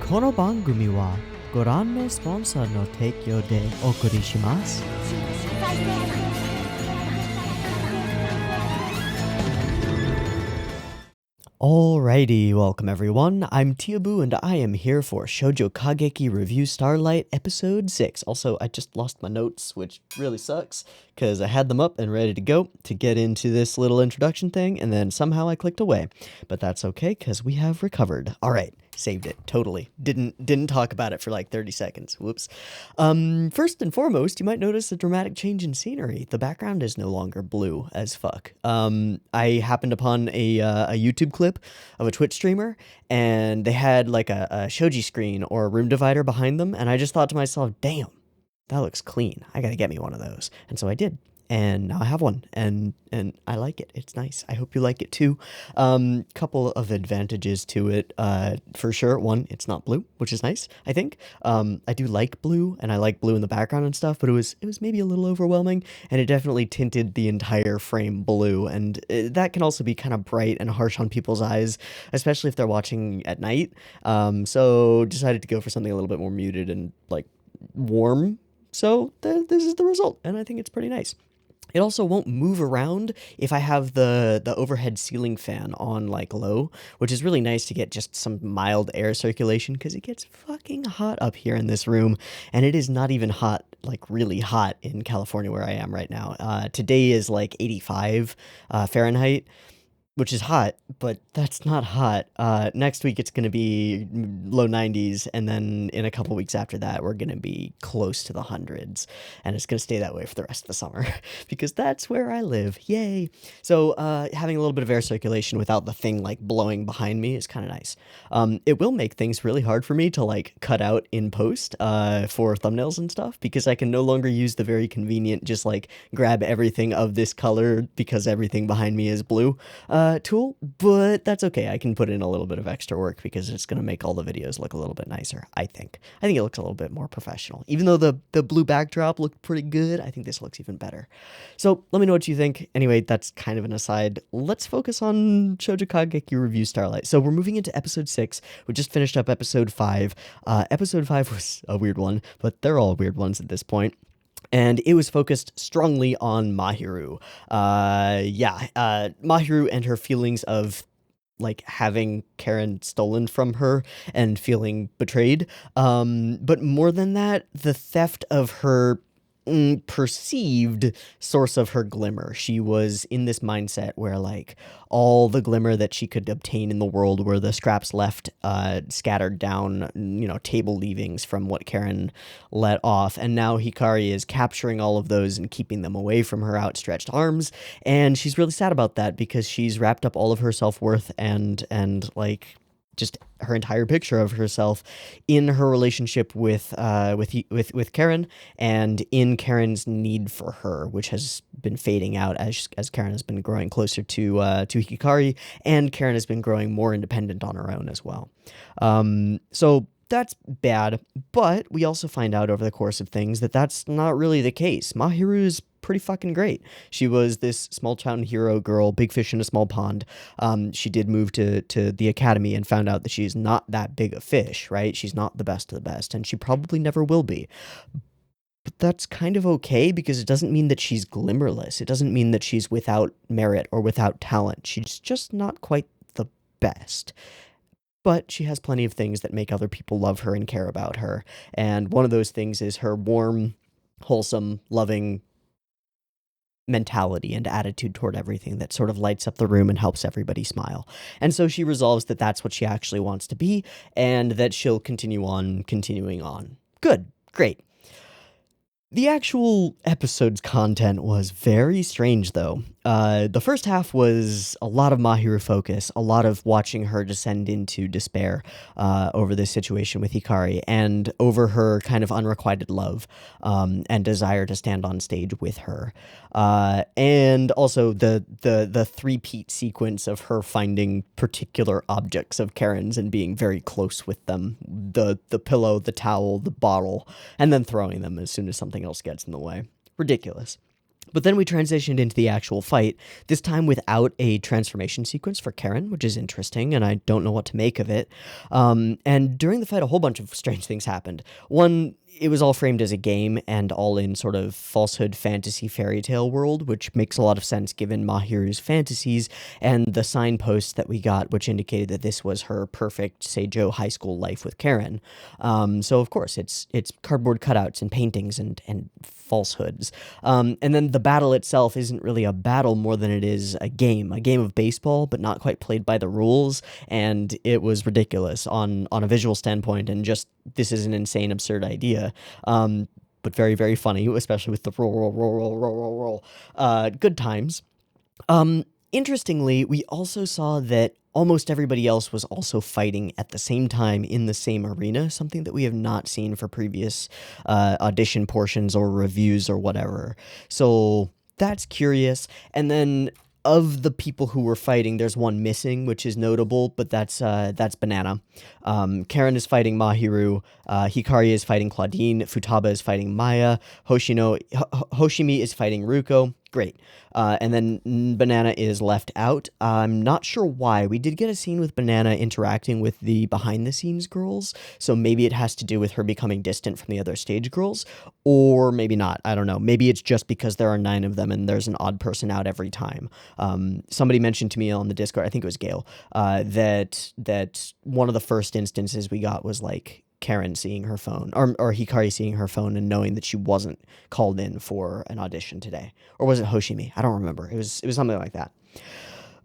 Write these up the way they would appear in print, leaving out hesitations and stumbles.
この番組はご覧のスポンサーの提供でお送りします。Alrighty, welcome everyone. I'm Teeaboo and I am here for Shoujo Kageki Revue Starlight episode 6. Also, I just lost my notes, which really sucks because I had them up and ready to go to get into this little introduction thing, and then somehow I clicked away. But that's okay because we have recovered. Alright, saved it. Totally. Didn't talk about it for like 30 seconds. Whoops. First and foremost, you might notice a dramatic change in scenery. The background is no longer blue as fuck. I happened upon a YouTube clip of a Twitch streamer, and they had like a shoji screen or a room divider behind them, and I just thought to myself, damn, that looks clean. I gotta get me one of those. And so I did. And now I have one, and I like it. It's nice. I hope you like it too. Couple of advantages to it, for sure. One, it's not blue, which is nice, I think. I do like blue, and I like blue in the background and stuff, but it was maybe a little overwhelming, and it definitely tinted the entire frame blue, and that can also be kind of bright and harsh on people's eyes, especially if they're watching at night. So decided to go for something a little bit more muted and like warm. So this is the result, and I think it's pretty nice. It also won't move around if I have the overhead ceiling fan on like low, which is really nice to get just some mild air circulation because it gets fucking hot up here in this room, and it is not even hot, like really hot in California where I am right now. Today is like 85 Fahrenheit, which is hot, but that's not hot. Next week it's going to be low 90s, and then in a couple weeks after that we're going to be close to the hundreds, and it's going to stay that way for the rest of the summer because that's where I live. Yay! So having a little bit of air circulation without the thing like blowing behind me is kind of nice. It will make things really hard for me to like cut out in post for thumbnails and stuff, because I can no longer use the very convenient just like grab everything of this color because everything behind me is blue tool, but that's okay. I can put in a little bit of extra work because it's going to make all the videos look a little bit nicer, I think. I think it looks a little bit more professional. Even though the blue backdrop looked pretty good, I think this looks even better. So let me know what you think. Anyway, that's kind of an aside. Let's focus on Shoujo Kageki Revue Starlight. So we're moving into episode 6. We just finished up episode 5. Episode 5 was a weird one, but they're all weird ones at this point. And it was focused strongly on Mahiru. Mahiru and her feelings of like having Karen stolen from her and feeling betrayed. But more than that, the theft of her perceived source of her glimmer. She was in this mindset where like all the glimmer that she could obtain in the world were the scraps left scattered down, table leavings from what Karen let off, and now Hikari is capturing all of those and keeping them away from her outstretched arms, and she's really sad about that because she's wrapped up all of her self-worth and like just her entire picture of herself in her relationship with Karen, and in Karen's need for her, which has been fading out as Karen has been growing closer to Hikari, and Karen has been growing more independent on her own as well. So that's bad, but we also find out over the course of things that that's not really the case. Mahiru is pretty fucking great. She was this small town hero girl, big fish in a small pond. She did move to the academy and found out that she's not that big a fish, right? She's not the best of the best, and she probably never will be. But that's kind of okay because it doesn't mean that she's glimmerless. It doesn't mean that she's without merit or without talent. She's just not quite the best. But she has plenty of things that make other people love her and care about her. And one of those things is her warm, wholesome, loving mentality and attitude toward everything that sort of lights up the room and helps everybody smile. And so she resolves that that's what she actually wants to be, and that she'll continuing on. Good. Great. The actual episode's content was very strange, though. The first half was a lot of Mahiru focus, a lot of watching her descend into despair over this situation with Hikari, and over her kind of unrequited love and desire to stand on stage with her. And also the three-peat sequence of her finding particular objects of Karen's and being very close with them. The pillow, the towel, the bottle, and then throwing them as soon as something else gets in the way. Ridiculous. But then we transitioned into the actual fight, this time without a transformation sequence for Karen, which is interesting, and I don't know what to make of it. And during the fight, a whole bunch of strange things happened. One, it was all framed as a game and all in sort of falsehood fantasy fairy tale world, which makes a lot of sense given Mahiru's fantasies and the signposts that we got, which indicated that this was her perfect Seijo high school life with Karen. So of course it's cardboard cutouts and paintings and falsehoods. And then the battle itself isn't really a battle more than it is a game of baseball, but not quite played by the rules. And it was ridiculous on a visual standpoint, and just this is an insane, absurd idea. But very, very funny, especially with the roll. Good times. Interestingly, we also saw that almost everybody else was also fighting at the same time in the same arena, something that we have not seen for previous audition portions or reviews or whatever. So that's curious. And then of the people who were fighting, there's one missing, which is notable, but that's Banana. Karen is fighting Mahiru, Hikari is fighting Claudine, Futaba is fighting Maya, Hoshimi is fighting Ruko. Great. And then Banana is left out. I'm not sure why. We did get a scene with Banana interacting with the behind-the-scenes girls, so maybe it has to do with her becoming distant from the other stage girls, or maybe not. I don't know. Maybe it's just because there are 9 of them and there's an odd person out every time. Somebody mentioned to me on the Discord, I think it was Gail, that one of the first instances we got was like Karen seeing her phone, or Hikari seeing her phone and knowing that she wasn't called in for an audition today. Or was it Hoshimi? I don't remember. It was something like that.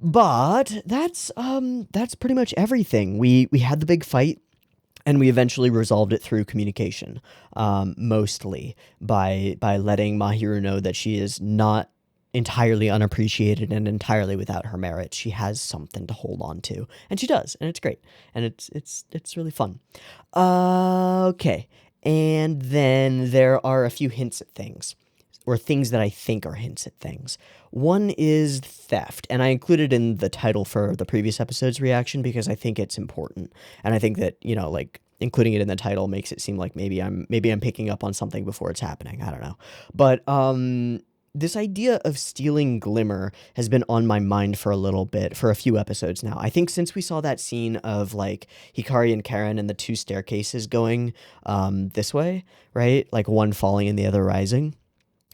But that's pretty much everything. We had the big fight, and we eventually resolved it through communication, mostly by letting Mahiru know that she is not entirely unappreciated and entirely without her merit. She has something to hold on to, and she does, and it's great, and it's really fun. Okay, and then there are a few hints at things, or things that I think are hints at things. One is theft, and I included in the title for the previous episode's reaction because I think it's important, and I think that, like, including it in the title makes it seem like maybe I'm picking up on something before it's happening. I don't know, but this idea of stealing Glimmer has been on my mind for a few episodes now. I think since we saw that scene of, like, Hikari and Karen and the 2 staircases going this way, right? Like, one falling and the other rising.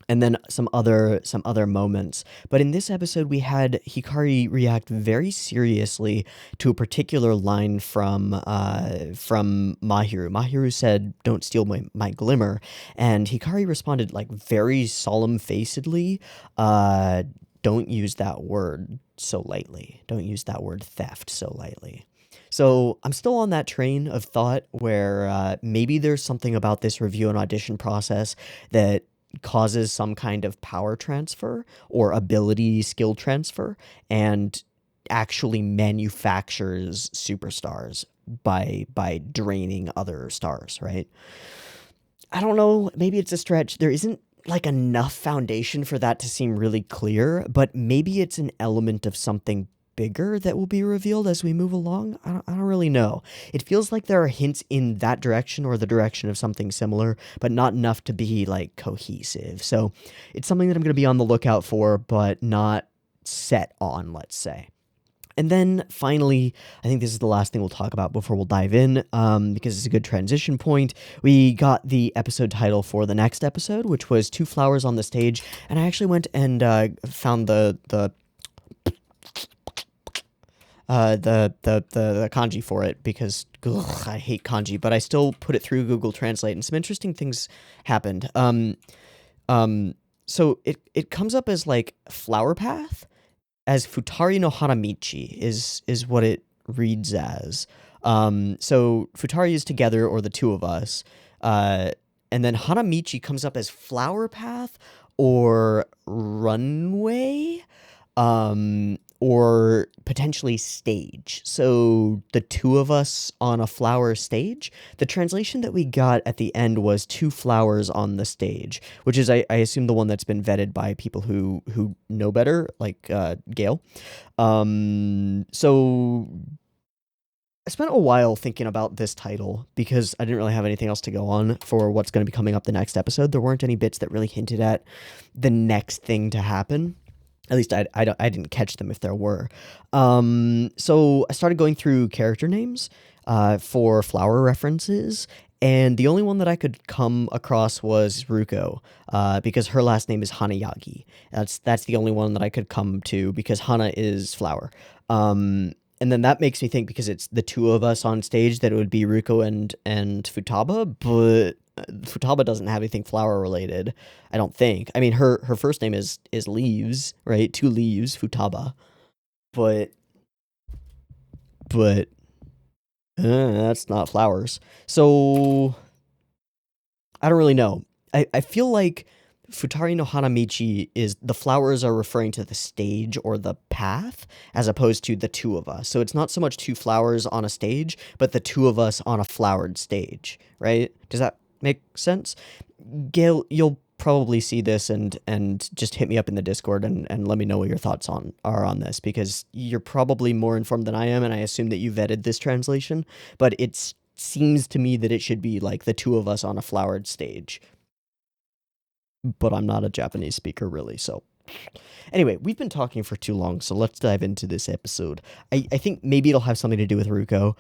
And then some other moments. But in this episode, we had Hikari react very seriously to a particular line from Mahiru. Mahiru said, "Don't steal my Glimmer," and Hikari responded, like, very solemn-facedly, "Don't use that word so lightly. Don't use that word theft so lightly." So I'm still on that train of thought where maybe there's something about this review and audition process that causes some kind of power transfer or ability skill transfer and actually manufactures superstars by draining other stars, right? I don't know, maybe it's a stretch. There isn't, like, enough foundation for that to seem really clear, but maybe it's an element of something bigger that will be revealed as we move along. I don't really know. It feels like there are hints in that direction or the direction of something similar, but not enough to be, like, cohesive. So it's something that I'm going to be on the lookout for, but not set on, let's say. And then finally, I think this is the last thing we'll talk about before we'll dive in, because it's a good transition point. We got the episode title for the next episode, which was 2 Flowers on the Stage, and I actually went and found the kanji for it because I hate kanji, but I still put it through Google Translate, and some interesting things happened. So it comes up as, like, flower path, as Futari no Hanamichi is what it reads as. So Futari is together, or the 2 of us, and then Hanamichi comes up as flower path or runway. Or potentially stage. So the 2 of us on a flower stage. The translation that we got at the end was 2 flowers on the stage, which is, I assume, the one that's been vetted by people who know better, like Gail. So I spent a while thinking about this title because I didn't really have anything else to go on for what's going to be coming up the next episode. There weren't any bits that really hinted at the next thing to happen. At least I didn't catch them if there were. So I started going through character names for flower references, and the only one that I could come across was Ruko, because her last name is Hanayagi. That's the only one that I could come to because Hana is flower. And then that makes me think because it's the two of us on stage that it would be Ruko and Futaba, but Futaba doesn't have anything flower related. I don't think. I mean, her first name is Leaves, right? Two leaves, Futaba. But but that's not flowers. So I don't really know. I feel like Futari no Hanamichi is the flowers are referring to the stage or the path as opposed to the two of us. So it's not so much two flowers on a stage, but the two of us on a flowered stage, right? Does that make sense? Gail, you'll probably see this and just hit me up in the Discord and let me know what your thoughts are on this because you're probably more informed than I am and I assume that you vetted this translation, but it seems to me that it should be like the two of us on a flowered stage. But I'm not a Japanese speaker really, so anyway, we've been talking for too long, so let's dive into this episode. I think maybe it'll have something to do with Ruko.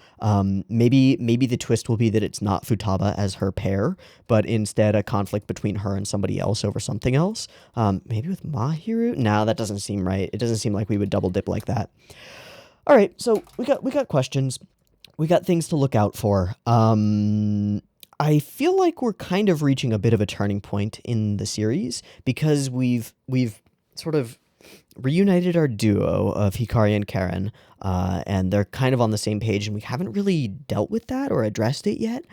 Maybe the twist will be that it's not Futaba as her pair, but instead a conflict between her and somebody else over something else. Maybe with Mahiru? No, that doesn't seem right. It doesn't seem like we would double dip like that. All right, so we got questions. We got things to look out for. I feel like we're kind of reaching a bit of a turning point in the series because we've sort of reunited our duo of Hikari and Karen, and they're kind of on the same page, and we haven't really dealt with that or addressed it yet,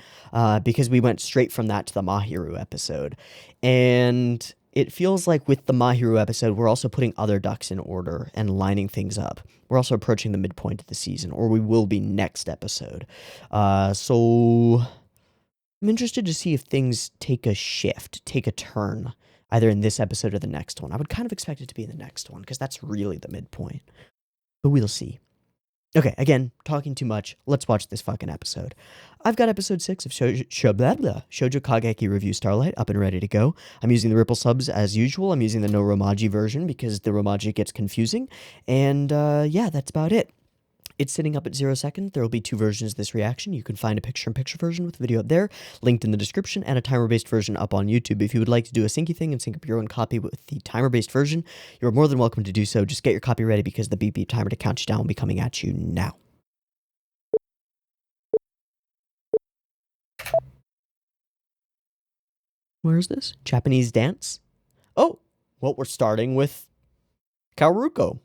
because we went straight from that to the Mahiru episode. And it feels like with the Mahiru episode, we're also putting other ducks in order and lining things up. We're also approaching the midpoint of the season, or we will be next episode. So I'm interested to see if things take a shift, take a turn, either in this episode or the next one. I would kind of expect it to be in the next one, because that's really the midpoint. But we'll see. Okay, again, talking too much. Let's watch this fucking episode. I've got episode 6 of Shoujo Kageki Revue Starlight up and ready to go. I'm using the Ripple subs as usual. I'm using the no Romaji version because the Romaji gets confusing. And yeah, that's about it. It's sitting up at 0 seconds. There will be 2 versions of this reaction. You can find a picture-in-picture version with the video up there, linked in the description, and a timer-based version up on YouTube. If you would like to do a syncy thing and sync up your own copy with the timer-based version, you're more than welcome to do so. Just get your copy ready because the beep beep timer to count you down will be coming at you now. Where is this? Japanese dance? Oh, well, we're starting with Kaoruko.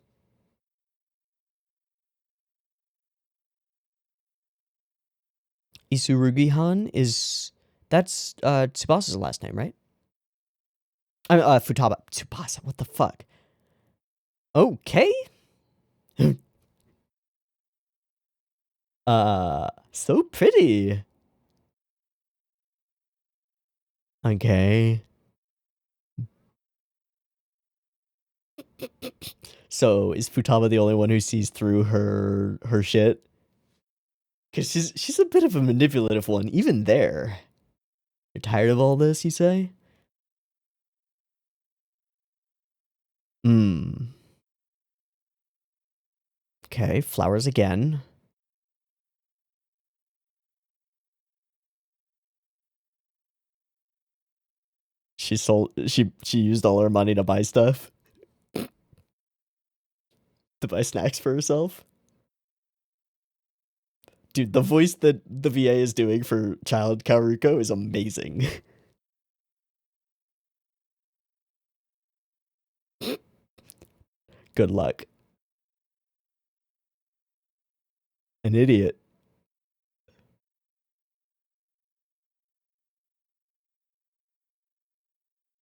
Isurugi-han is... That's Tsubasa's last name, right? Futaba. Tsubasa, what the fuck? Okay. So pretty. Okay. So is Futaba the only one who sees through her shit? Cause she's a bit of a manipulative one, even there. You're tired of all this, you say? Hmm. Okay, flowers again. She used all her money to buy stuff. To buy snacks for herself. Dude, the voice that the VA is doing for child Kaoruko is amazing. Good luck. An idiot.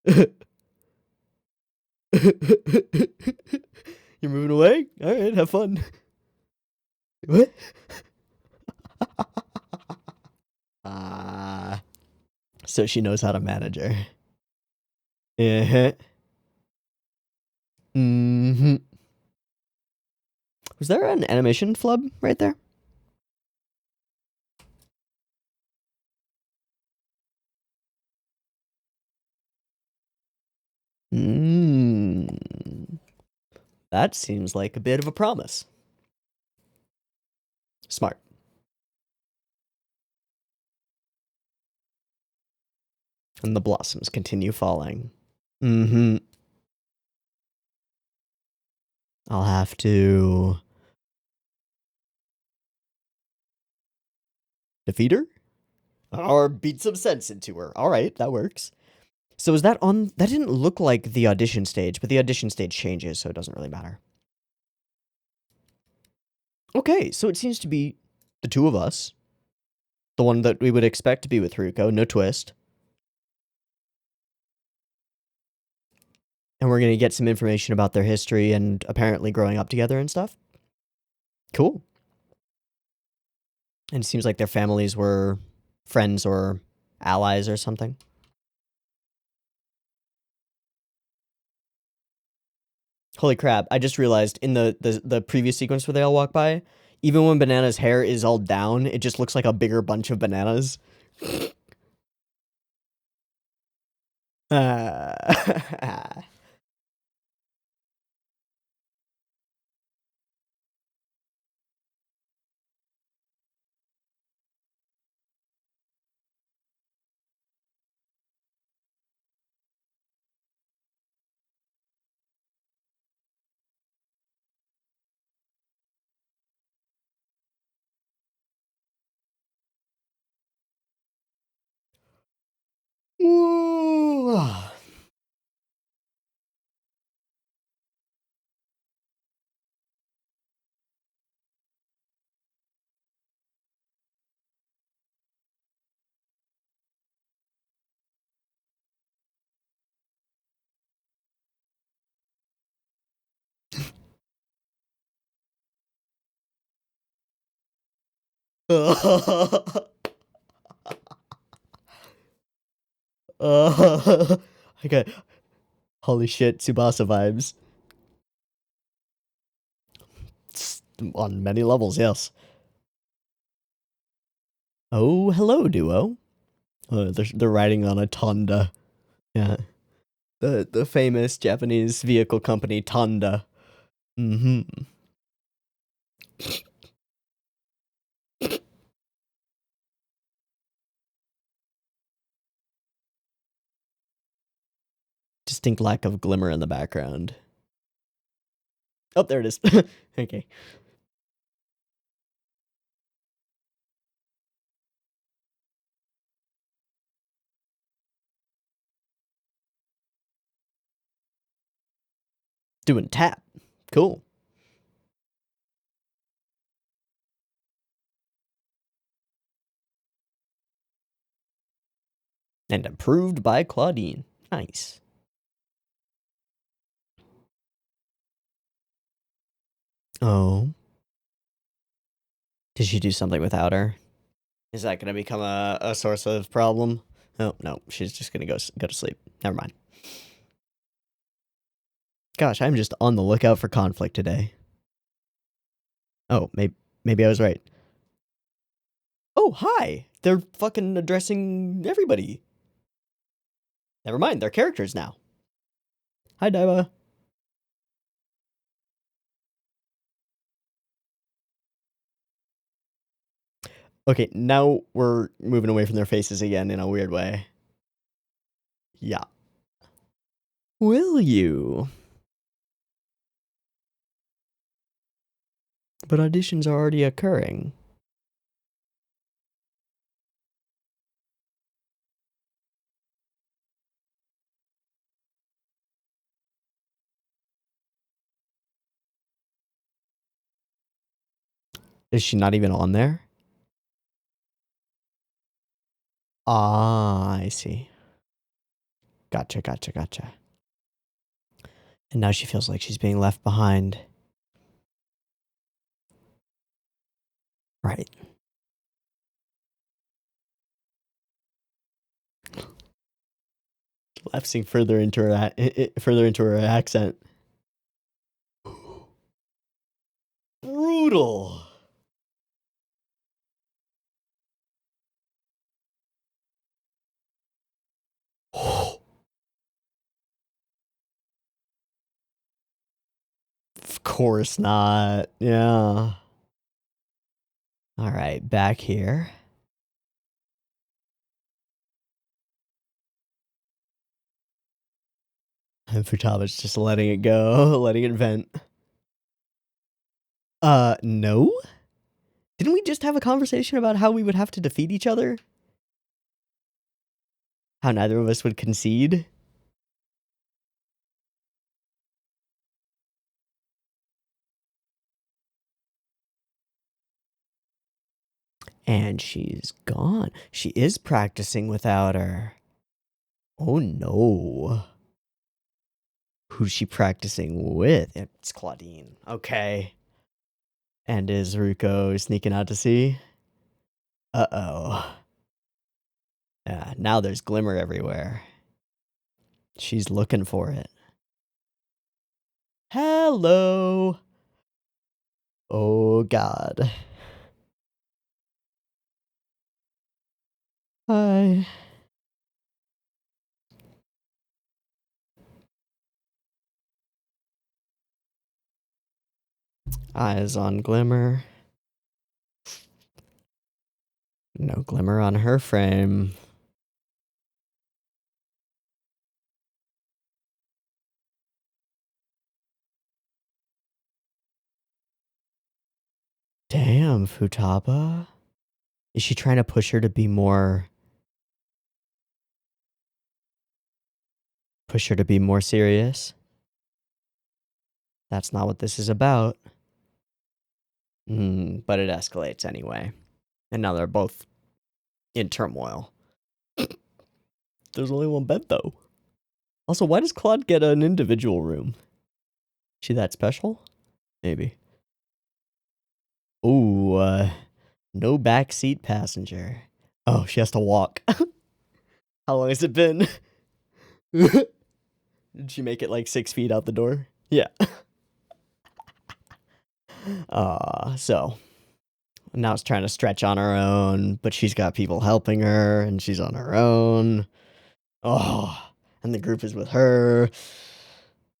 You're moving away? Alright, have fun. What? So she knows how to manage her. Uh-huh. Mm-hmm. Was there an animation flub right there? That seems like a bit of a promise. Smart. And the blossoms continue falling. Mm-hmm. I'll have to defeat her? Or beat some sense into her. Alright, that works. So is that on... That didn't look like the audition stage, but the audition stage changes, so it doesn't really matter. Okay, so it seems to be the two of us. The one that we would expect to be with Haruko, no twist. And we're gonna get some information about their history and apparently growing up together and stuff. Cool. And it seems like their families were friends or allies or something. Holy crap, I just realized in the previous sequence where they all walk by, even when Banana's hair is all down, it just looks like a bigger bunch of bananas. Ooh. I got holy shit Tsubasa vibes. On many levels, yes. Oh, hello, duo. They're riding on a Tonda. Yeah. The famous Japanese vehicle company Tonda. Mm-hmm. Distinct lack of glimmer in the background. Oh, there it is. Okay. Doing tap. Cool. And approved by Claudine. Nice. Oh. Did she do something without her? Is that going to become a source of problem? Oh, no. She's just going to go to sleep. Never mind. Gosh, I'm just on the lookout for conflict today. Oh, maybe I was right. Oh, hi! They're fucking addressing everybody. Never mind, they're characters now. Hi, Daiba. Okay, now we're moving away from their faces again in a weird way. Yeah. Will you? But auditions are already occurring. Is she not even on there? Ah, I see. Gotcha. And now she feels like she's being left behind. Right. Lapsing further into her accent. Brutal. course not. Yeah. All right, back here. And Futaba's just letting it go, letting it vent. No? Didn't we just have a conversation about how we would have to defeat each other? How neither of us would concede? And she's gone. She is practicing without her. Oh no. Who's she practicing with? It's Claudine. Okay. And is Ruko sneaking out to see? Uh-oh. Yeah, now there's glimmer everywhere. She's looking for it. Hello. Oh god. Hi. Eyes on glimmer. No glimmer on her frame. Damn, Futaba. Is she trying to push her to be more... Push her to be more serious? That's not what this is about. But it escalates anyway. And now they're both in turmoil. There's only one bed, though. Also, why does Claude get an individual room? Is she that special? Maybe. Ooh, no backseat passenger. Oh, she has to walk. How long has it been? Did she make it like 6 feet out the door? Yeah. So now it's trying to stretch on her own, but she's got people helping her, and she's on her own. Oh, and the group is with her.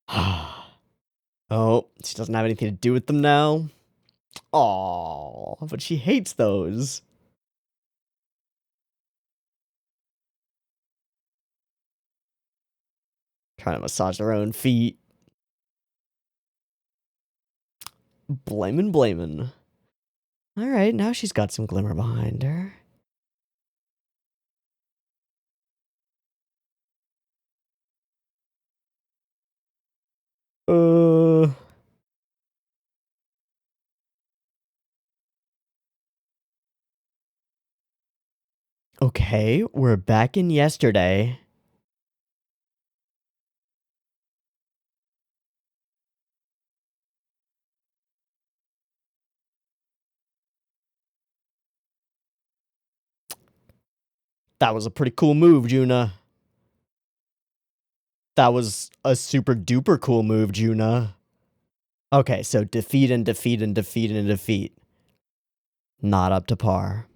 Oh, she doesn't have anything to do with them now. Oh, but she hates those. Trying to massage her own feet. Blamin'. Alright, now she's got some glimmer behind her. Okay, we're back in yesterday. That was a pretty cool move, Juna. That was a super duper cool move, Juna. Okay, so defeat and defeat and defeat and defeat. Not up to par.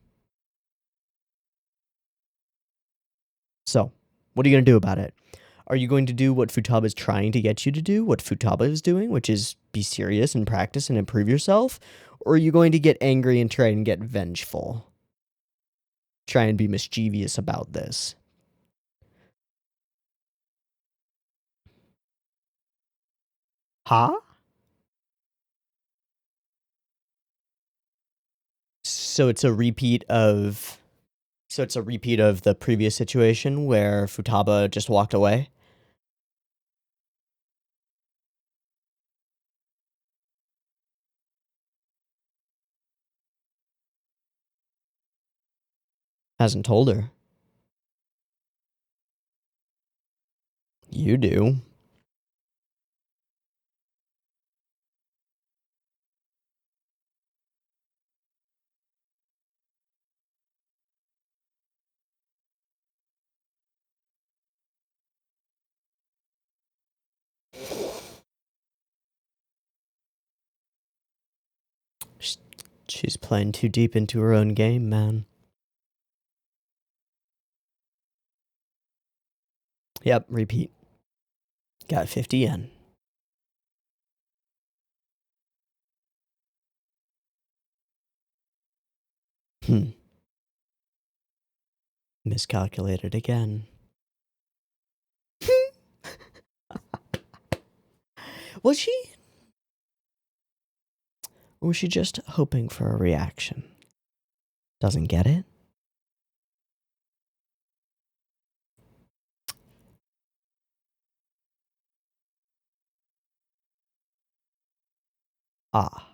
So, what are you going to do about it? Are you going to do what Futaba is trying to get you to do, what Futaba is doing, which is be serious and practice and improve yourself? Or are you going to get angry and try and get vengeful? Try and be mischievous about this. Huh? So it's a repeat of... So it's a repeat of the previous situation where Futaba just walked away? Hasn't told her. You do. She's playing too deep into her own game, man. Yep, repeat. Got 50 yen. Miscalculated again. Was she? Or was she just hoping for a reaction? Doesn't get it? Ah.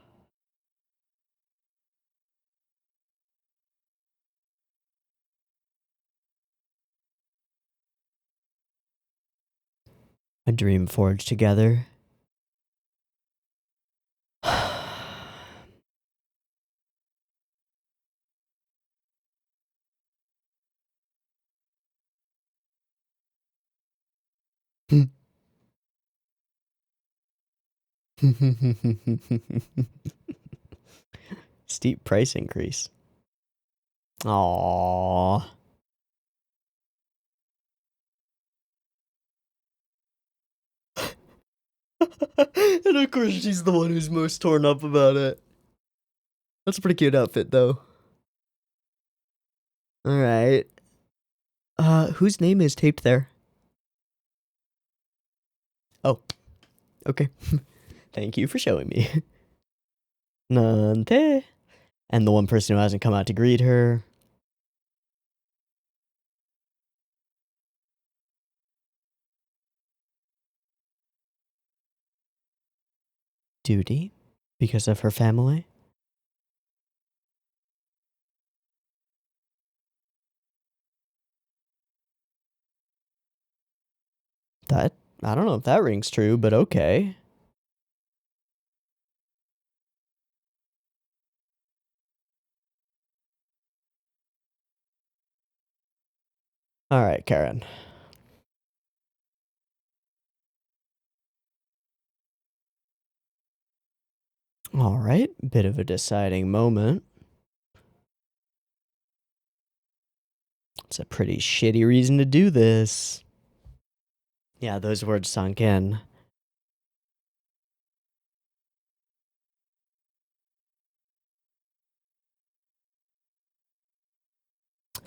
A dream forged together. Steep price increase. Aww. And of course she's the one who's most torn up about it. That's a pretty cute outfit though. Alright. Whose name is taped there? Oh. Okay. Thank you for showing me. Nante. And the one person who hasn't come out to greet her. Duty? Because of her family? That, I don't know if that rings true, but okay. Alright, Karen. Alright, bit of a deciding moment. It's a pretty shitty reason to do this. Yeah, those words sunk in.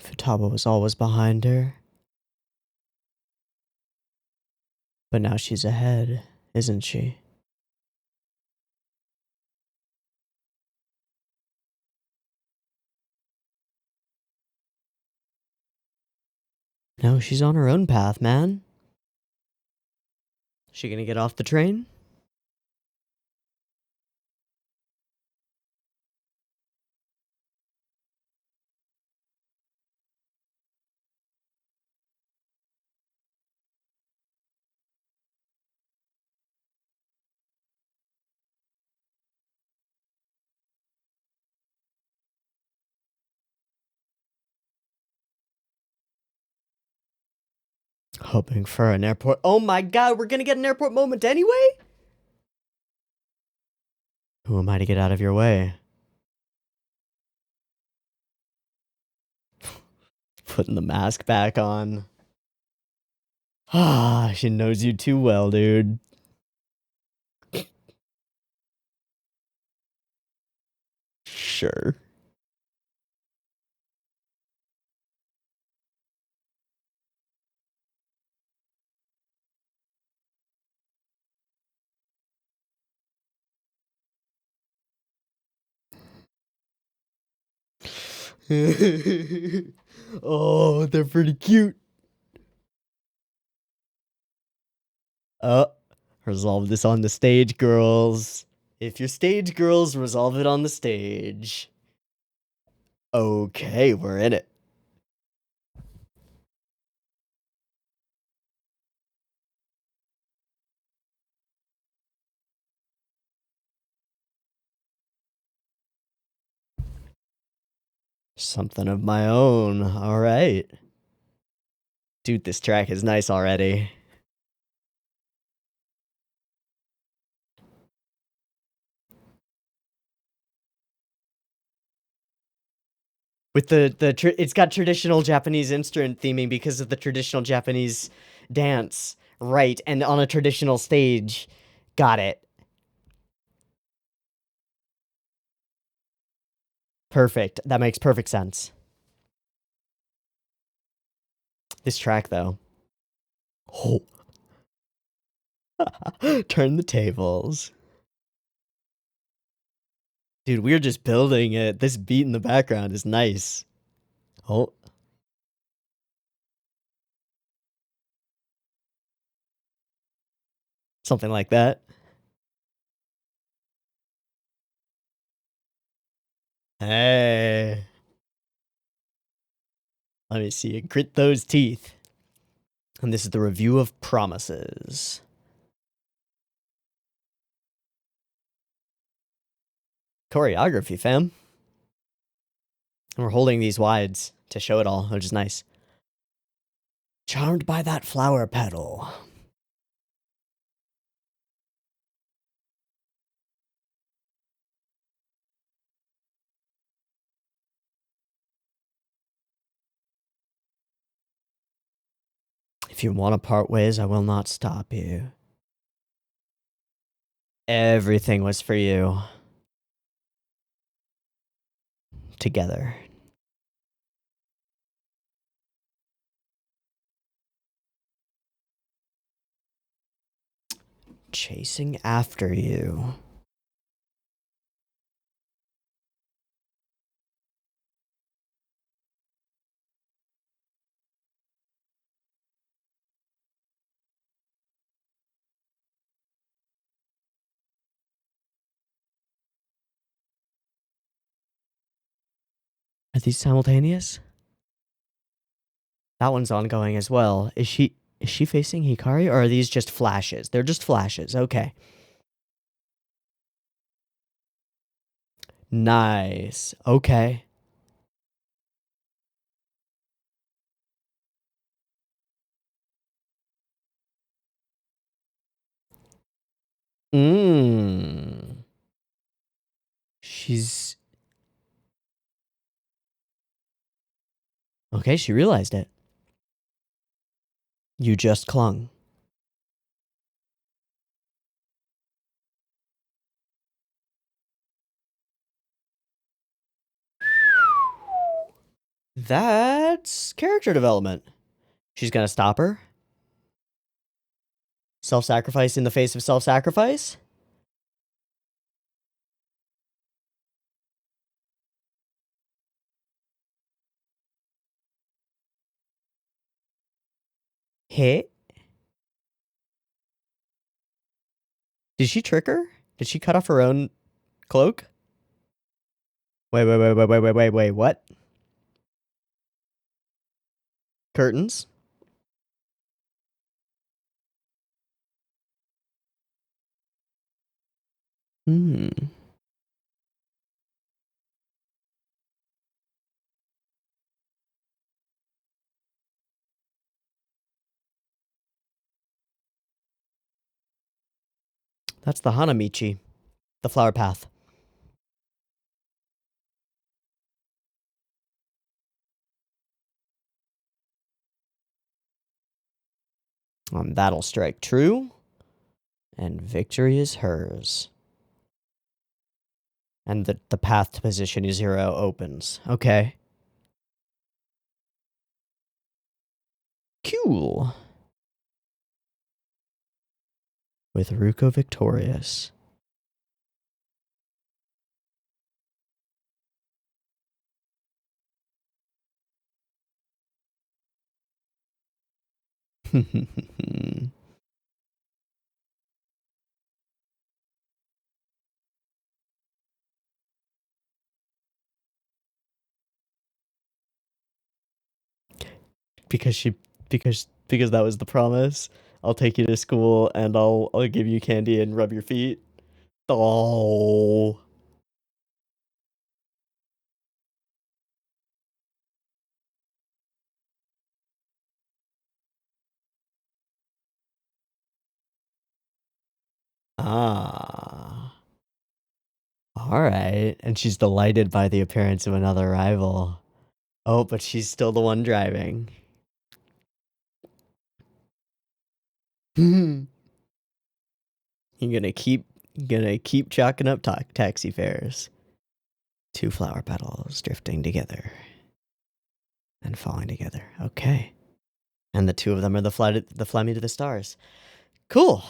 Futaba was always behind her. But now she's ahead, isn't she? No, she's on her own path, man. She gonna get off the train? Hoping for an airport. Oh my god, we're gonna get an airport moment anyway? Who am I to get out of your way? Putting the mask back on. Ah, she knows you too well, dude. Sure. Oh, they're pretty cute. Resolve this on the stage, girls. If you're stage girls, resolve it on the stage. Okay, we're in it. Something of my own. All right. Dude, this track is nice already. With it's got traditional Japanese instrument theming because of the traditional Japanese dance, right? And on a traditional stage, got it. Perfect. That makes perfect sense. This track, though. Oh. Turn the tables. Dude, we're just building it. This beat in the background is nice. Oh. Something like that. Hey. Let me see you grit those teeth. And this is the review of Promises. Choreography, fam. And we're holding these wides to show it all, which is nice. Charmed by that flower petal. If you want to part ways, I will not stop you. Everything was for you. Together. Chasing after you. Are these simultaneous? That one's ongoing as well. Is she facing Hikari, or are these just flashes? They're just flashes. Okay. Nice. Okay. Mmm. She's... Okay, she realized it. You just clung. That's character development. She's gonna stop her? Self-sacrifice in the face of self-sacrifice? Hit? Did she trick her? Did she cut off her own cloak? Wait, what? Curtains? Hmm. That's the Hanamichi. The flower path. That'll strike true. And victory is hers. And the path to position 0 opens. Okay. Cool. With Ruko victorious. because that was the promise. I'll take you to school and I'll give you candy and rub your feet. Oh. Ah. All right. And she's delighted by the appearance of another rival. Oh, but she's still the one driving. You're gonna keep chalking up taxi fares Two flower petals drifting together and falling together. Okay. And the two of them are the fly me to the stars. Cool.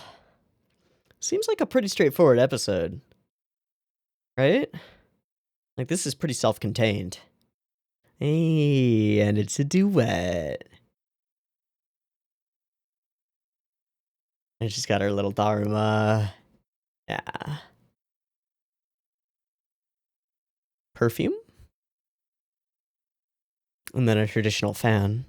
Seems like a pretty straightforward episode. Right? Like, this is pretty self-contained. Hey, and it's a duet. And she's got her little Daruma. Yeah. Perfume? And then a traditional fan.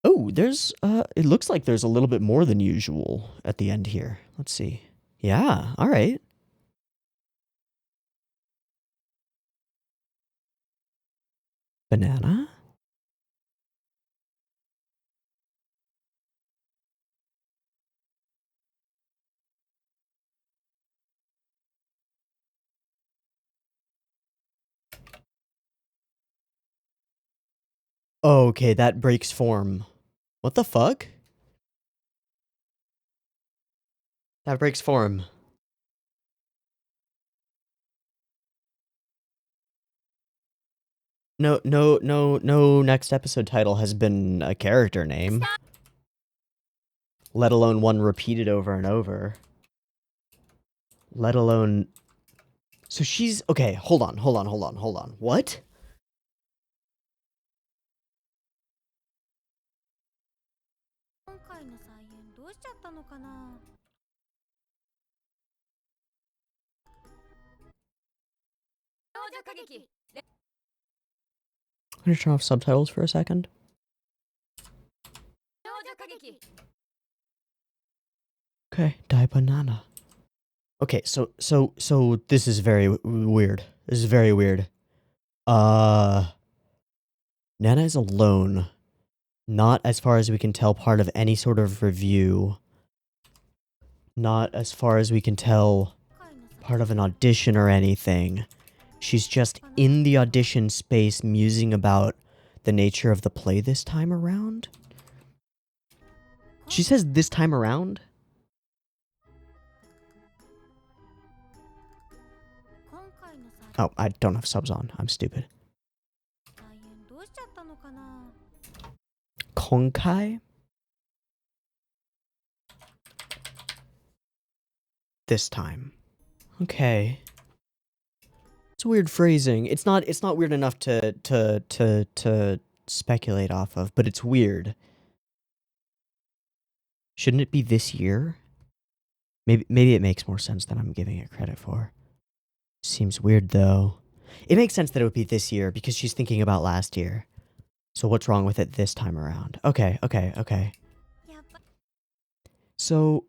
Oh, there's, it looks like there's a little bit more than usual at the end here. Let's see. Yeah, all right. Banana? Okay, that breaks form. What the fuck? That breaks form. No next episode title has been a character name. Let alone one repeated over and over. Let alone... So she's... Okay, hold on. What? I'm gonna turn off subtitles for a second. Okay, die banana. Okay, so this is very weird. This is very weird. Nana is alone. Not, as far as we can tell, part of any sort of review. Not, as far as we can tell, part of an audition or anything. She's just in the audition space musing about the nature of the play this time around. She says this time around? Oh, I don't have subs on. I'm stupid. Konkai? This time. Okay. It's weird phrasing. It's not weird enough to speculate off of, but it's weird. Shouldn't it be this year? Maybe it makes more sense than I'm giving it credit for. Seems weird though. It makes sense that it would be this year because she's thinking about last year. So what's wrong with it this time around? Okay. So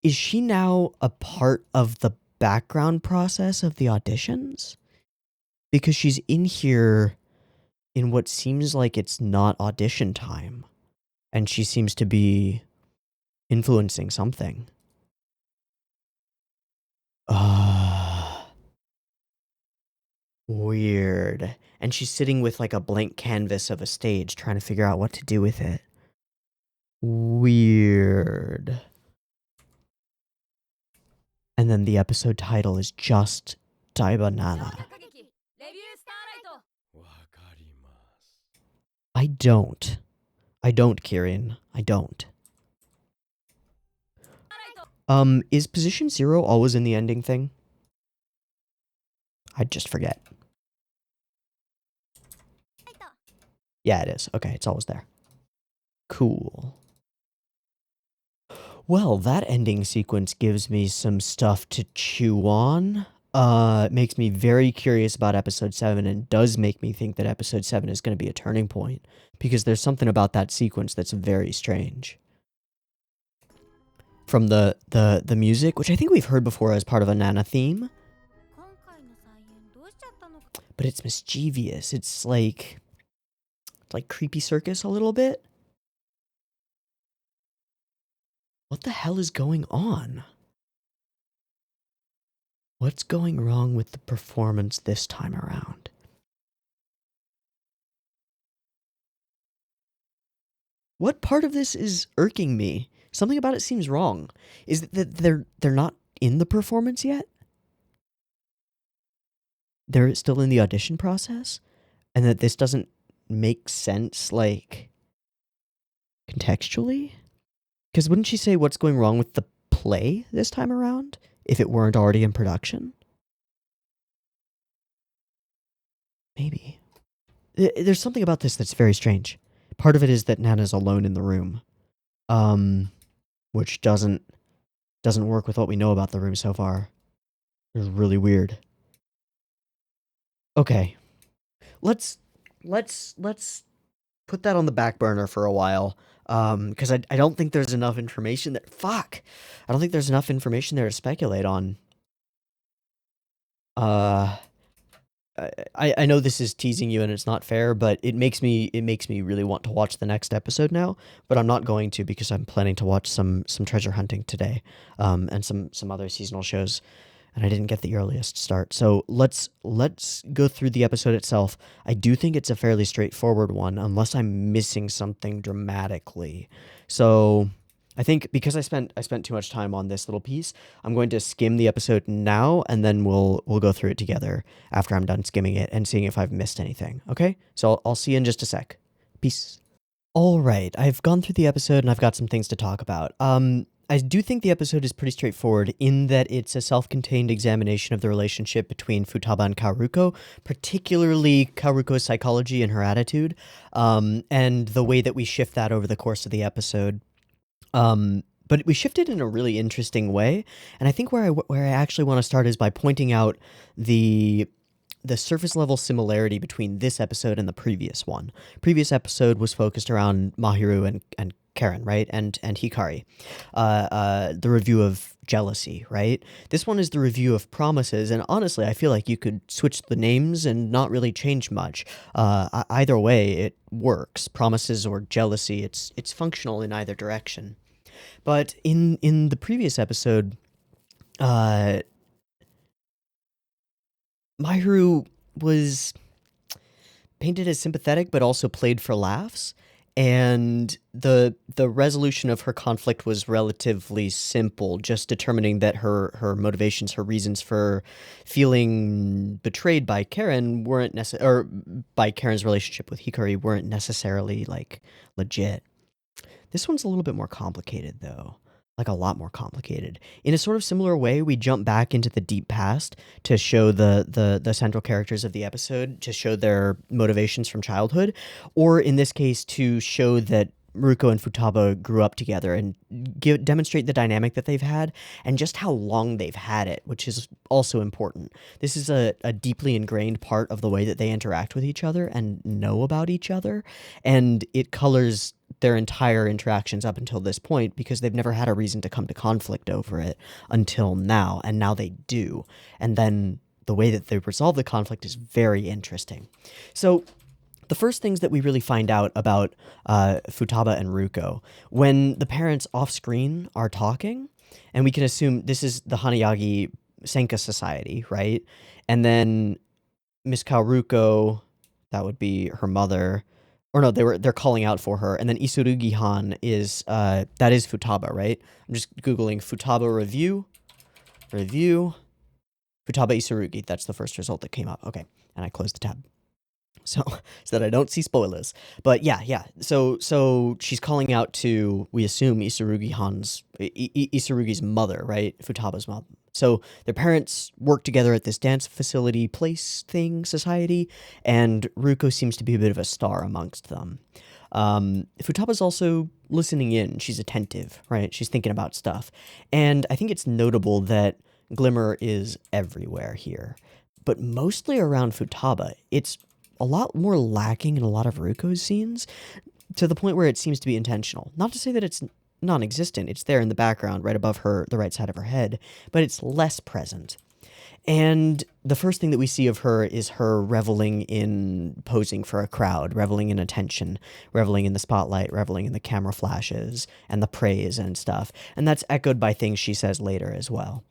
is she now a part of the background process of the auditions? Because she's in here in what seems like it's not audition time. And she seems to be influencing something. Weird. And she's sitting with like a blank canvas of a stage trying to figure out what to do with it. Weird. And then the episode title is just Die Banana. I don't, Kirin. I don't. Is position 0 always in the ending thing? I just forget. Yeah, it is. Okay, it's always there. Cool. Well, that ending sequence gives me some stuff to chew on. It makes me very curious about episode 7 and does make me think that episode 7 is going to be a turning point because there's something about that sequence that's very strange. From the music, which I think we've heard before as part of a Nana theme, but it's mischievous. It's like Creepy Circus a little bit. What the hell is going on? What's going wrong with the performance this time around? What part of this is irking me? Something about it seems wrong. Is it that they're not in the performance yet? They're still in the audition process? And that this doesn't make sense, like, contextually? Because wouldn't she say what's going wrong with the play this time around, if it weren't already in production? Maybe. There's something about this that's very strange. Part of it is that Nana's alone in the room, which doesn't work with what we know about the room so far. It's really weird. Okay, let's put that on the back burner for a while, because I don't think there's enough information there. Fuck, I don't think there's enough information there to speculate on. I know this is teasing you and it's not fair, but it makes me really want to watch the next episode now. But I'm not going to because I'm planning to watch some treasure hunting today, and some other seasonal shows, and I didn't get the earliest start. So let's go through the episode itself. I do think it's a fairly straightforward one, unless I'm missing something dramatically. So I think because I spent too much time on this little piece, I'm going to skim the episode now, and then we'll go through it together after I'm done skimming it and seeing if I've missed anything. Okay? So I'll see you in just a sec. Peace. All right, I've gone through the episode and I've got some things to talk about. I do think the episode is pretty straightforward in that it's a self-contained examination of the relationship between Futaba and Kaoruko, particularly Kaoruko's psychology and her attitude, and the way that we shift that over the course of the episode. But we shifted in a really interesting way, and I think where I actually want to start is by pointing out the surface level similarity between this episode and the previous one. Previous episode was focused around Mahiru and Karen, right? And Hikari. The review of jealousy, right? This one is the review of promises, and honestly, I feel like you could switch the names and not really change much. Either way, it works. Promises or jealousy, it's functional in either direction. But in the previous episode, Mahiru was painted as sympathetic, but also played for laughs. And the resolution of her conflict was relatively simple, just determining that her motivations, her reasons for feeling betrayed by Karen weren't or by Karen's relationship with Hikari weren't necessarily, like, legit. This one's a little bit more complicated, though. Like, a lot more complicated. In a sort of similar way, we jump back into the deep past to show the central characters of the episode, to show their motivations from childhood, or in this case, to show that Maruko and Futaba grew up together and demonstrate the dynamic that they've had and just how long they've had it, which is also important. This is a deeply ingrained part of the way that they interact with each other and know about each other, and it colors their entire interactions up until this point because they've never had a reason to come to conflict over it until now, and now they do. And then the way that they resolve the conflict is very interesting. So the first things that we really find out about Futaba and Ruko, when the parents off-screen are talking, and we can assume this is the Hanayagi Senka Society, right? And then Miss Kaoruko, that would be her mother, or no, they're calling out for her, and then Isurugi-han is that is Futaba, right? I'm just googling Futaba review, Futaba Isurugi. That's the first result that came up. Okay, and I closed the tab, so that I don't see spoilers. But yeah. So she's calling out to, we assume, Isurugi's mother, right? Futaba's mom. So their parents work together at this dance facility place thing society, and Ruko seems to be a bit of a star amongst them. Futaba's also listening in. She's attentive, right? She's thinking about stuff. And I think it's notable that Glimmer is everywhere here, but mostly around Futaba. It's a lot more lacking in a lot of Ruko's scenes, to the point where it seems to be intentional. Not to say that it's non-existent. It's there in the background, right above her, the right side of her head, but it's less present. And the first thing that we see of her is her reveling in posing for a crowd, reveling in attention, reveling in the spotlight, reveling in the camera flashes and the praise and stuff. And that's echoed by things she says later as well.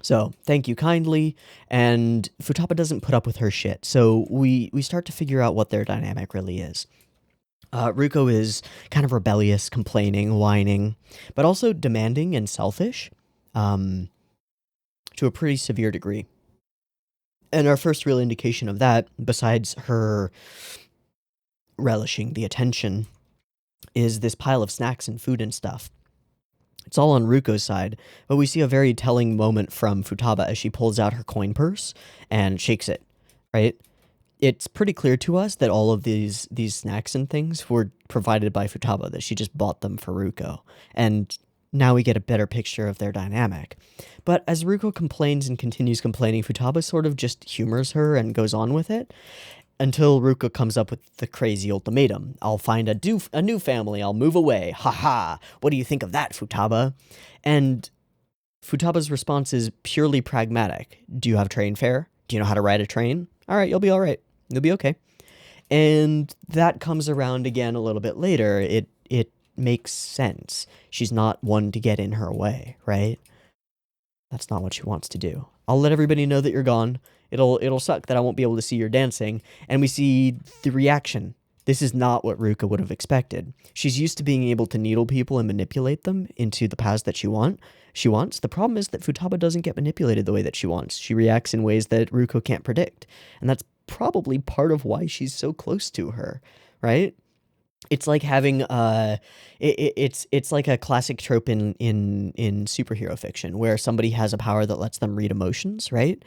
So, thank you kindly, and Futaba doesn't put up with her shit, so we start to figure out what their dynamic really is. Ruko is kind of rebellious, complaining, whining, but also demanding and selfish, to a pretty severe degree. And our first real indication of that, besides her relishing the attention, is this pile of snacks and food and stuff. It's all on Ruko's side, but we see a very telling moment from Futaba as she pulls out her coin purse and shakes it, right? It's pretty clear to us that all of these snacks and things were provided by Futaba, that she just bought them for Ruko. And now we get a better picture of their dynamic. But as Ruko complains and continues complaining, Futaba sort of just humors her and goes on with it, until Ruko comes up with the crazy ultimatum. I'll find a new family, I'll move away, haha, what do you think of that, Futaba? And Futaba's response is purely pragmatic. Do you have train fare? Do you know how to ride a train? Alright, you'll be alright. You'll be okay. And that comes around again a little bit later. It makes sense. She's not one to get in her way, right? That's not what she wants to do. I'll let everybody know that you're gone. It'll suck that I won't be able to see your dancing. And we see the reaction. This is not what Ruka would have expected. She's used to being able to needle people and manipulate them into the paths that she wants. The problem is that Futaba doesn't get manipulated the way that she wants. She reacts in ways that Ruko can't predict. And that's probably part of why she's so close to her, right? It's like having it's like a classic trope in superhero fiction where somebody has a power that lets them read emotions, right?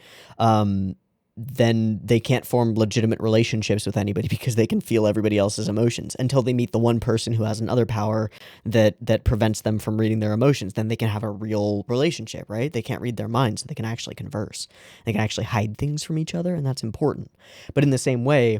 Then they can't form legitimate relationships with anybody because they can feel everybody else's emotions until they meet the one person who has another power that prevents them from reading their emotions. Then they can have a real relationship, right? They can't read their minds, so they can actually converse. They can actually hide things from each other, and that's important. But in the same way,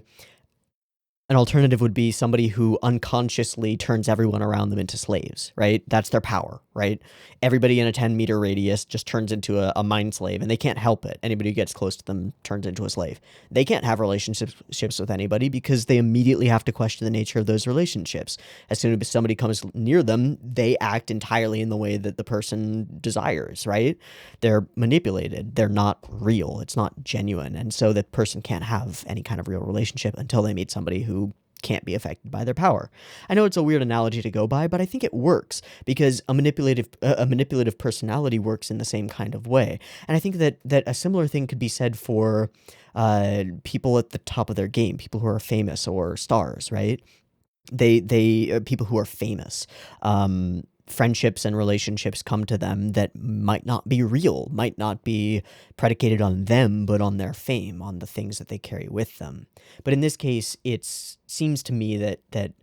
an alternative would be somebody who unconsciously turns everyone around them into slaves, right? That's their power, right? Everybody in a 10-meter radius just turns into a mind slave, and they can't help it. Anybody who gets close to them turns into a slave. They can't have relationships with anybody because they immediately have to question the nature of those relationships. As soon as somebody comes near them, they act entirely in the way that the person desires, right? They're manipulated. They're not real. It's not genuine. And so the person can't have any kind of real relationship until they meet somebody who can't be affected by their power. I know it's a weird analogy to go by, but I think it works because a manipulative personality works in the same kind of way. And I think that a similar thing could be said for people at the top of their game, people who are famous or stars, right? They people who are famous. Friendships and relationships come to them that might not be real, might not be predicated on them, but on their fame, on the things that they carry with them. But in this case, it seems to me that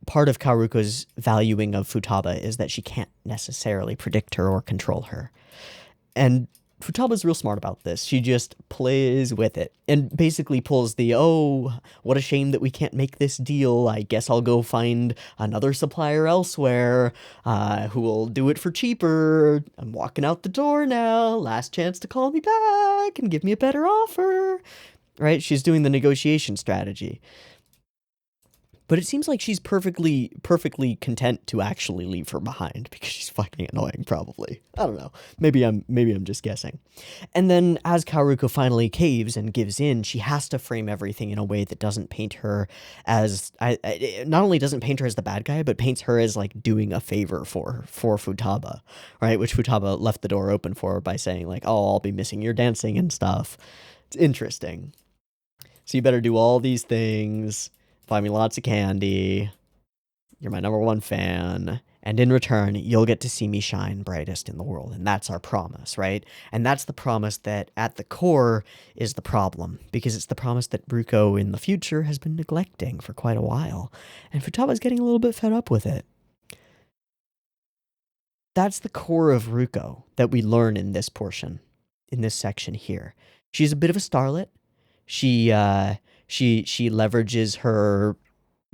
part of Kaoruko's valuing of Futaba is that she can't necessarily predict her or control her. And Futaba's real smart about this. She just plays with it and basically pulls the, oh, what a shame that we can't make this deal. I guess I'll go find another supplier elsewhere who will do it for cheaper. I'm walking out the door now. Last chance to call me back and give me a better offer. Right? She's doing the negotiation strategy. But it seems like she's perfectly content to actually leave her behind because she's fucking annoying, probably. I don't know. Maybe I'm just guessing. And then as Kaoruko finally caves and gives in, she has to frame everything in a way that doesn't paint her as not only doesn't paint her as the bad guy, but paints her as like doing a favor for Futaba, right? Which Futaba left the door open for her by saying like, "Oh, I'll be missing your dancing and stuff." It's interesting. So you better do all these things. Buy me lots of candy. You're my number one fan. And in return, you'll get to see me shine brightest in the world. And that's our promise, right? And that's the promise that at the core is the problem, because it's the promise that Ruko in the future has been neglecting for quite a while. And Futaba's getting a little bit fed up with it. That's the core of Ruko that we learn in this portion, in this section here. She's a bit of a starlet. She leverages her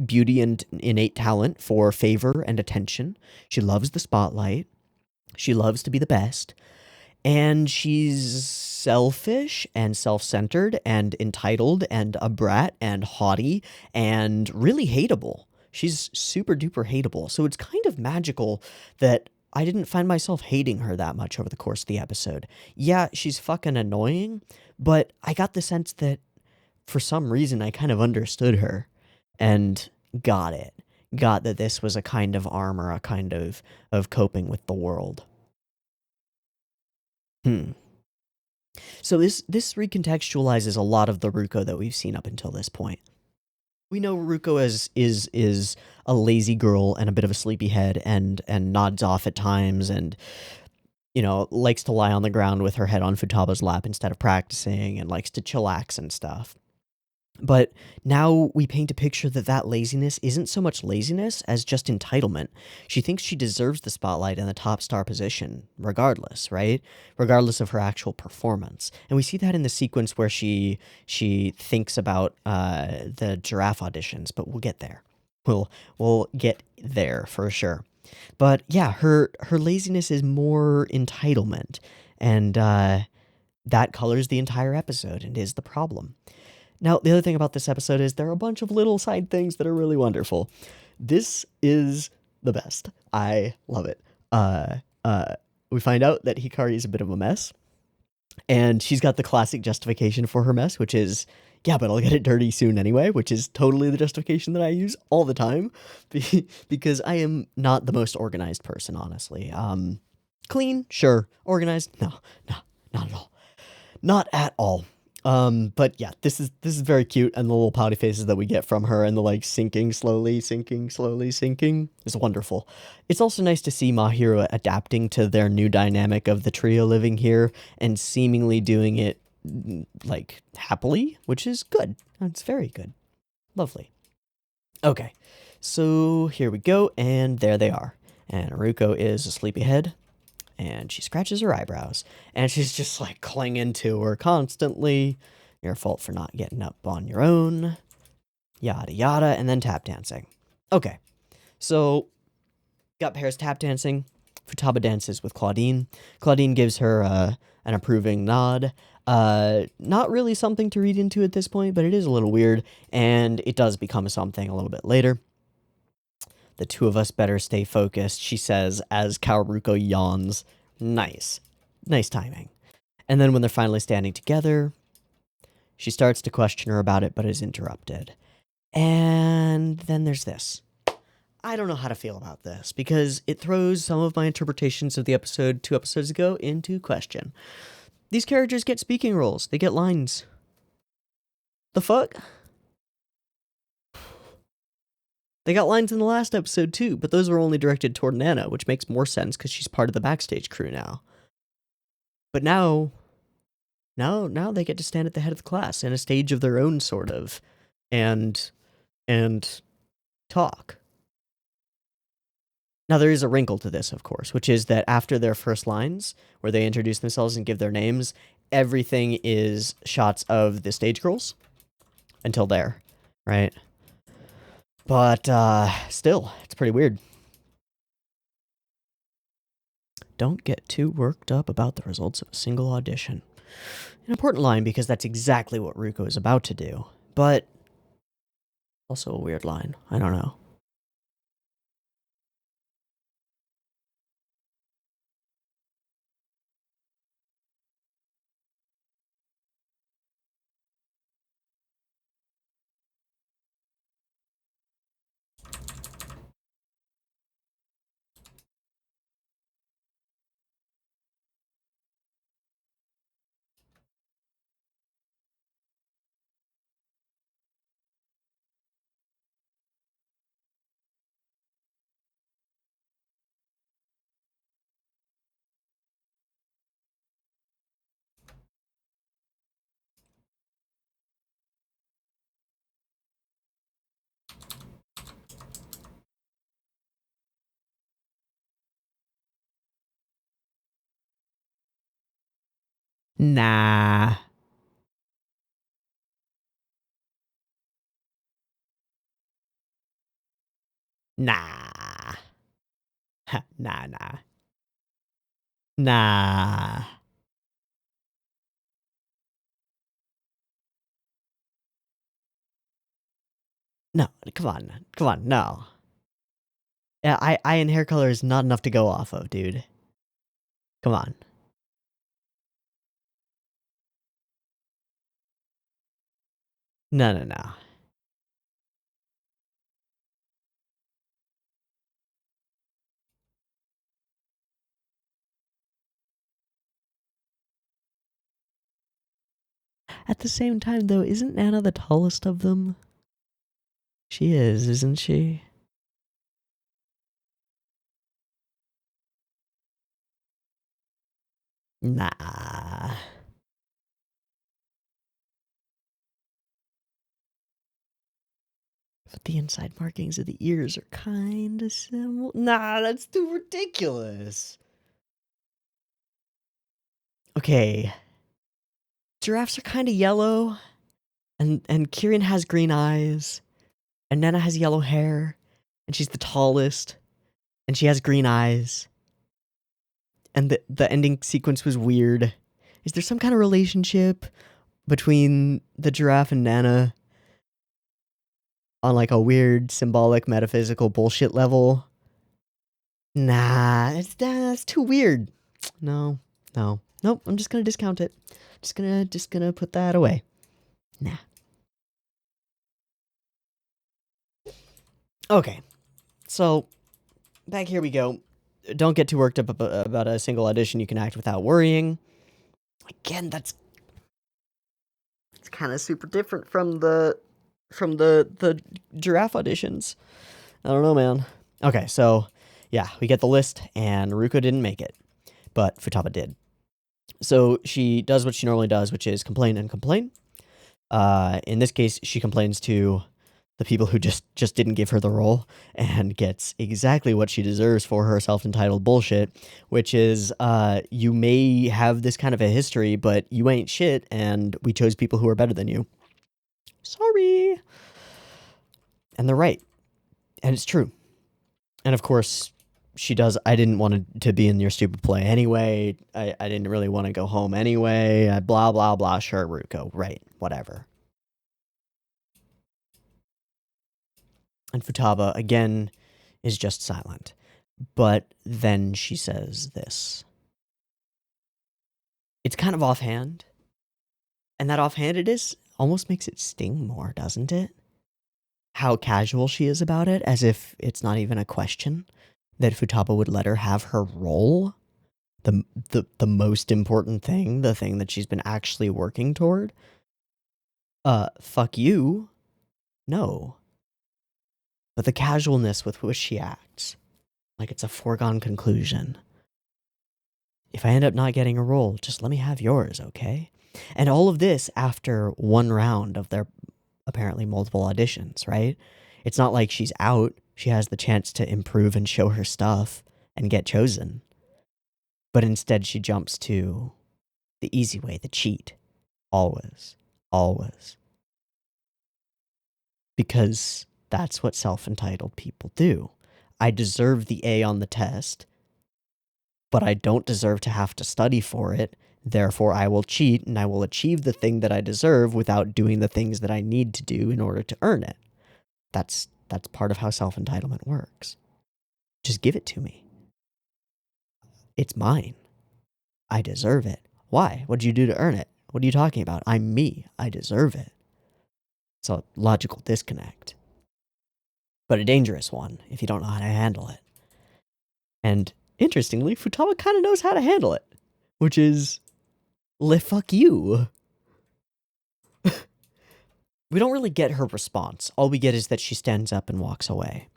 beauty and innate talent for favor and attention. She loves the spotlight. She loves to be the best. And she's selfish and self-centered and entitled and a brat and haughty and really hateable. She's super duper hateable. So it's kind of magical that I didn't find myself hating her that much over the course of the episode. Yeah, she's fucking annoying, but I got the sense that for some reason I kind of understood her and got it. Got that this was a kind of armor, a kind of coping with the world. So this recontextualizes a lot of the Ruko that we've seen up until this point. We know Ruko is a lazy girl and a bit of a sleepyhead and nods off at times and, you know, likes to lie on the ground with her head on Futaba's lap instead of practicing and likes to chillax and stuff. But now we paint a picture that that laziness isn't so much laziness as just entitlement. She thinks she deserves the spotlight and the top star position, regardless, right? Regardless of her actual performance. And we see that in the sequence where she thinks about the giraffe auditions, but we'll get there. We'll get there for sure. But yeah, her laziness is more entitlement, and that colors the entire episode and is the problem. Now, the other thing about this episode is there are a bunch of little side things that are really wonderful. This is the best. I love it. We find out that Hikari is a bit of a mess, and she's got the classic justification for her mess, which is, yeah, but I'll get it dirty soon anyway, which is totally the justification that I use all the time, because I am not the most organized person, honestly. Clean, sure. Organized, no, not at all. Not at all. But yeah, this is very cute, and the little pouty faces that we get from her and the like sinking slowly is wonderful. It's also nice to see Mahiro adapting to their new dynamic of the trio living here and seemingly doing it like happily, which is good. It's very good. Lovely. Okay. So here we go, and there they are. And Haruko is a sleepyhead, and she scratches her eyebrows, and she's just like clinging to her constantly. Your fault for not getting up on your own, yada yada, and then tap dancing. Okay, so got pairs tap dancing. Futaba dances with Claudine. Claudine gives her an approving nod. Not really something to read into at this point, but it is a little weird, and it does become something a little bit later. The two of us better stay focused, she says as Kaoruko yawns. Nice. Nice timing. And then when they're finally standing together, she starts to question her about it, but is interrupted. And then there's this. I don't know how to feel about this, because it throws some of my interpretations of the episode 2 episodes ago into question. These characters get speaking roles. They get lines. The fuck? They got lines in the last episode too, but those were only directed toward Nana, which makes more sense because she's part of the backstage crew now. But now they get to stand at the head of the class in a stage of their own, sort of, and talk. Now there is a wrinkle to this, of course, which is that after their first lines, where they introduce themselves and give their names, everything is shots of the stage girls until there, right? But still, it's pretty weird. Don't get too worked up about the results of a single audition. An important line because that's exactly what Ruko is about to do, but also a weird line. I don't know. Nah. Nah. Nah, nah. Nah. No, come on. Come on, no. Yeah, eye and hair color is not enough to go off of, dude. Come on. No, no, no. At the same time, though, isn't Nana the tallest of them? She is, isn't she? Nah. But the inside markings of the ears are kinda similar. Nah, that's too ridiculous. Okay. Giraffes are kinda yellow, and Kieran has green eyes, and Nana has yellow hair, and she's the tallest, and she has green eyes. And the ending sequence was weird. Is there some kind of relationship between the giraffe and Nana on like a weird symbolic metaphysical bullshit level? Nah, that's too weird. No, no, nope. I'm just gonna discount it. Just gonna put that away. Nah. Okay, so back here we go. Don't get too worked up about a single audition. You can act without worrying. Again, it's kind of super different from the giraffe auditions. I don't know, man. Okay, so yeah, we get the list, and Ruko didn't make it, but Futaba did. So she does what she normally does, which is complain and complain. In this case, she complains to the people who just didn't give her the role, and gets exactly what she deserves for her self-entitled bullshit, which is, you may have this kind of a history, but you ain't shit, and we chose people who are better than you. Sorry. And they're right. And it's true. And of course, she does, I didn't want to be in your stupid play anyway. I didn't really want to go home anyway. Blah, blah, blah. Sure, Ruko. Right. Whatever. And Futaba, again, is just silent. But then she says this. It's kind of offhand. And that offhandedness almost makes it sting more, doesn't it? How casual she is about it, as if it's not even a question that Futaba would let her have her role. The most important thing, the thing that she's been actually working toward. Fuck you. No. But the casualness with which she acts, like it's a foregone conclusion. If I end up not getting a role, just let me have yours, okay? And all of this after one round of their apparently multiple auditions, right? It's not like she's out. She has the chance to improve and show her stuff and get chosen. But instead she jumps to the easy way, the cheat. Always. Always. Because that's what self-entitled people do. I deserve the A on the test, but I don't deserve to have to study for it. Therefore, I will cheat and I will achieve the thing that I deserve without doing the things that I need to do in order to earn it. That's part of how self-entitlement works. Just give it to me. It's mine. I deserve it. Why? What'd you do to earn it? What are you talking about? I'm me. I deserve it. It's a logical disconnect. But a dangerous one if you don't know how to handle it. And interestingly, Futaba kind of knows how to handle it. Which is, fuck you. We don't really get her response. All we get is that she stands up and walks away.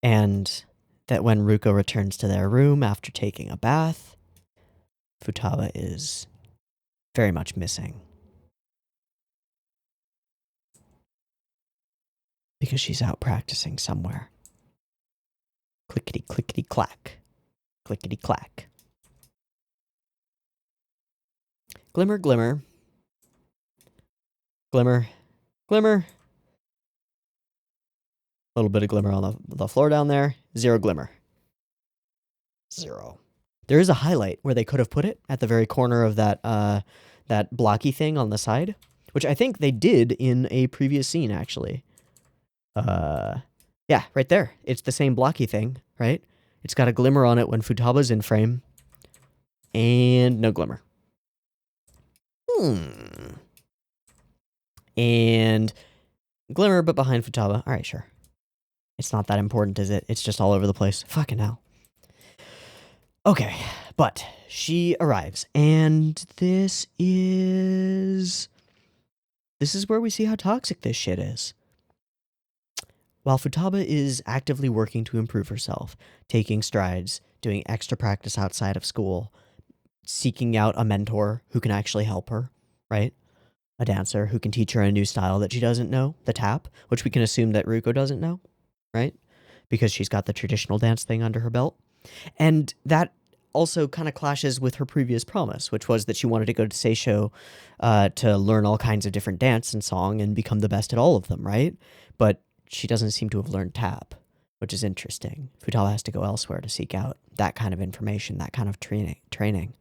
And that when Ruko returns to their room after taking a bath, Futaba is very much missing. Because she's out practicing somewhere. Clickety, clickety, clack. Clickety, clack. Glimmer, glimmer. Glimmer, glimmer. A little bit of glimmer on the floor down there. 0 glimmer. 0. There is a highlight where they could have put it at the very corner of that that blocky thing on the side, which I think they did in a previous scene, actually. Yeah, right there. It's the same blocky thing, right? It's got a glimmer on it when Futaba's in frame. And no glimmer. And glimmer, but behind Futaba. All right, sure. It's not that important, is it? It's just all over the place. Fucking hell. Okay, but she arrives, and this is where we see how toxic this shit is. While Futaba is actively working to improve herself, taking strides, doing extra practice outside of school, seeking out a mentor who can actually help her, right? A dancer who can teach her a new style that she doesn't know, the tap, which we can assume that Ruko doesn't know, right? Because she's got the traditional dance thing under her belt. And that also kind of clashes with her previous promise, which was that she wanted to go to Seisho to learn all kinds of different dance and song and become the best at all of them, right? But she doesn't seem to have learned tap, which is interesting. Futaba has to go elsewhere to seek out that kind of information, that kind of training.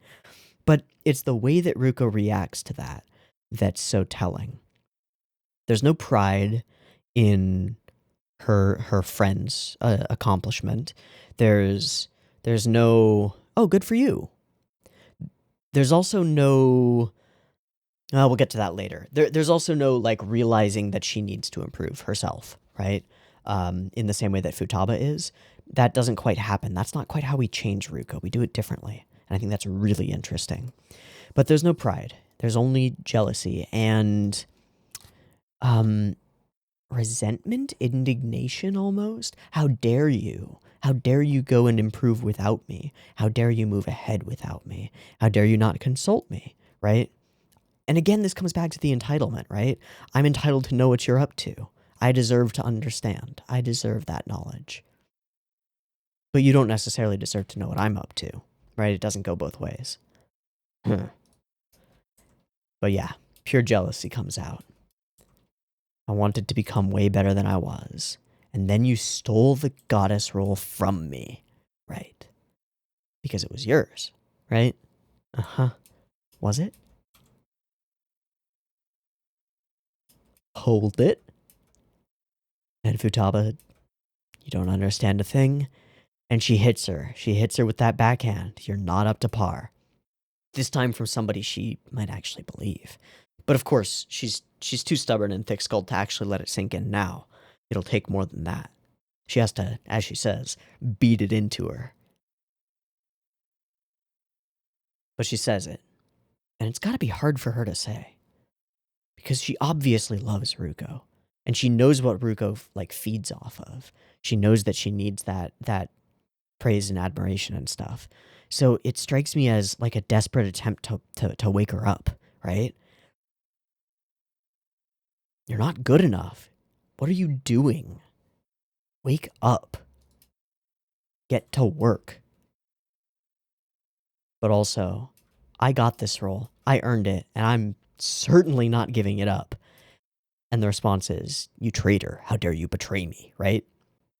But it's the way that Ruko reacts to that that's so telling. There's no pride in her friend's accomplishment. There's no, oh, good for you. There's also no, we'll get to that later. There's also no, like, realizing that she needs to improve herself, right? In the same way that Futaba is. That doesn't quite happen. That's not quite how we change Ruko. We do it differently. And I think that's really interesting. But there's no pride. There's only jealousy and resentment, indignation almost. How dare you? How dare you go and improve without me? How dare you move ahead without me? How dare you not consult me, right? And again, this comes back to the entitlement, right? I'm entitled to know what you're up to. I deserve to understand. I deserve that knowledge. But you don't necessarily deserve to know what I'm up to, right? It doesn't go both ways. But yeah, pure jealousy comes out. I wanted to become way better than I was. And then you stole the goddess role from me, right? Because it was yours, right? Uh-huh. Was it? Hold it. And Futaba, you don't understand a thing. And she hits her. She hits her with that backhand. You're not up to par. This time from somebody she might actually believe. But of course, she's too stubborn and thick-skulled to actually let it sink in now. It'll take more than that. She has to, as she says, beat it into her. But she says it. And it's got to be hard for her to say. Because she obviously loves Ruko. And she knows what Ruko, like, feeds off of. She knows that she needs that praise and admiration and stuff. So it strikes me as, like, a desperate attempt to wake her up, right? You're not good enough. What are you doing? Wake up. Get to work. But also, I got this role. I earned it, and I'm certainly not giving it up. And the response is, you traitor, how dare you betray me, right?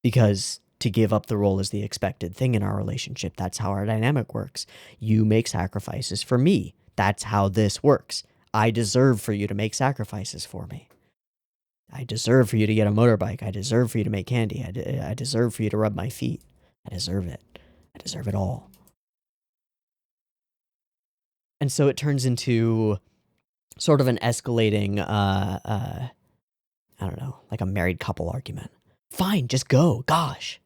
Because to give up the role is the expected thing in our relationship. That's how our dynamic works. You make sacrifices for me. That's how this works. I deserve for you to make sacrifices for me. I deserve for you to get a motorbike. I deserve for you to make candy. I deserve for you to rub my feet. I deserve it. I deserve it all. And so it turns into sort of an escalating, I don't know, like a married couple argument. Fine, just go. Gosh.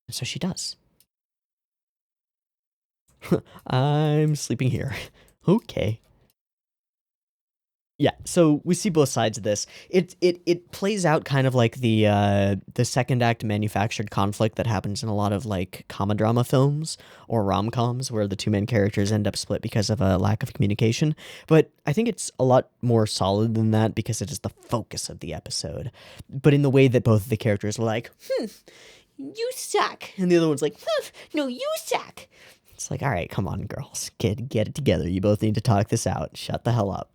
And so she does. I'm sleeping here. Okay. Yeah, so we see both sides of this. It plays out kind of like the second act manufactured conflict that happens in a lot of, like, comedy drama films or rom-coms where the two main characters end up split because of a lack of communication. But I think it's a lot more solid than that because it is the focus of the episode. But in the way that both of the characters are like, you suck. And the other one's like, no, you suck. It's like, all right, come on, girls. Get it together. You both need to talk this out. Shut the hell up.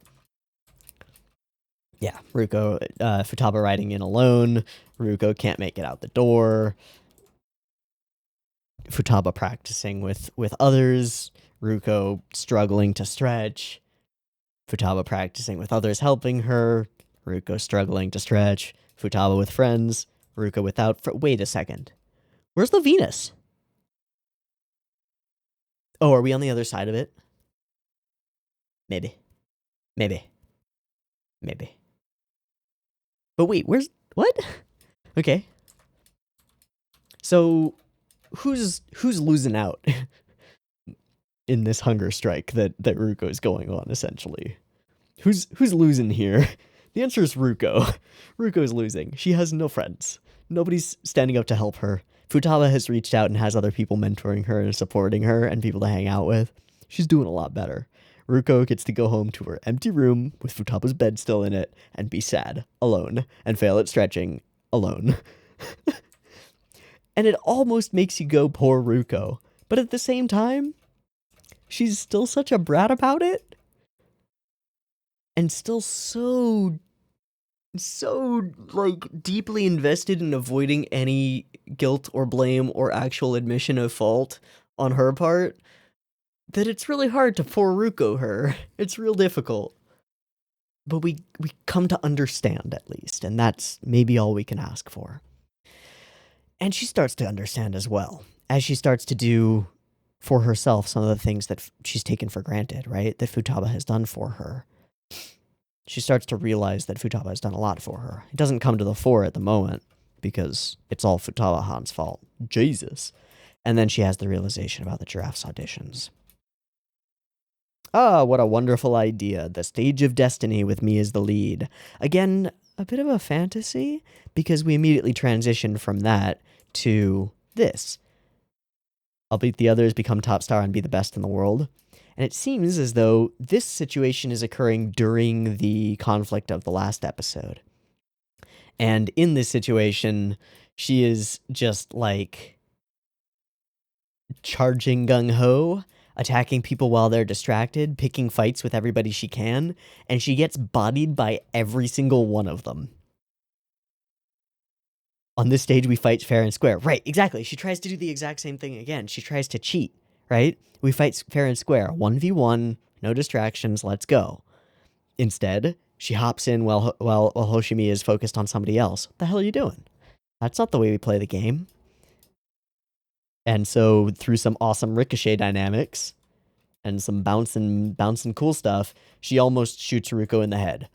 Yeah, Ruko, Futaba riding in alone. Ruko can't make it out the door. Futaba practicing with others. Ruko struggling to stretch. Futaba practicing with others helping her. Ruko struggling to stretch. Futaba with friends. Ruko without... Wait a second. Where's the Venus? Oh, are we on the other side of it? Maybe. Maybe. Maybe. But wait, where's... What? Okay. So, who's losing out in this hunger strike that Ruko is going on, essentially? Who's losing here? The answer is Ruko. Ruko's losing. She has no friends. Nobody's standing up to help her. Futaba has reached out and has other people mentoring her and supporting her and people to hang out with. She's doing a lot better. Ruko gets to go home to her empty room with Futaba's bed still in it and be sad, alone, and fail at stretching, alone. And it almost makes you go, poor Ruko. But at the same time, she's still such a brat about it. And still so like deeply invested in avoiding any guilt or blame or actual admission of fault on her part that it's really hard to poor Ruko her. It's real difficult. But we come to understand at least, and that's maybe all we can ask for. And she starts to understand as well, as she starts to do for herself some of the things that she's taken for granted, right? That Futaba has done for her. She starts to realize that Futaba has done a lot for her. It doesn't come to the fore at the moment, because it's all Futaba-han's fault. Jesus. And then she has the realization about the giraffes auditions. Ah, what a wonderful idea. The stage of destiny with me as the lead. Again, a bit of a fantasy, because we immediately transition from that to this. I'll beat the others, become top star, and be the best in the world. And it seems as though this situation is occurring during the conflict of the last episode. And in this situation, she is just like charging gung-ho, attacking people while they're distracted, picking fights with everybody she can, and she gets bodied by every single one of them. On this stage, we fight fair and square. Right, exactly. She tries to do the exact same thing again. She tries to cheat, right? We fight fair and square. 1v1, no distractions, let's go. Instead, she hops in while Hoshimi is focused on somebody else. What the hell are you doing? That's not the way we play the game. And so, through some awesome ricochet dynamics and some bouncing cool stuff, she almost shoots Ruko in the head.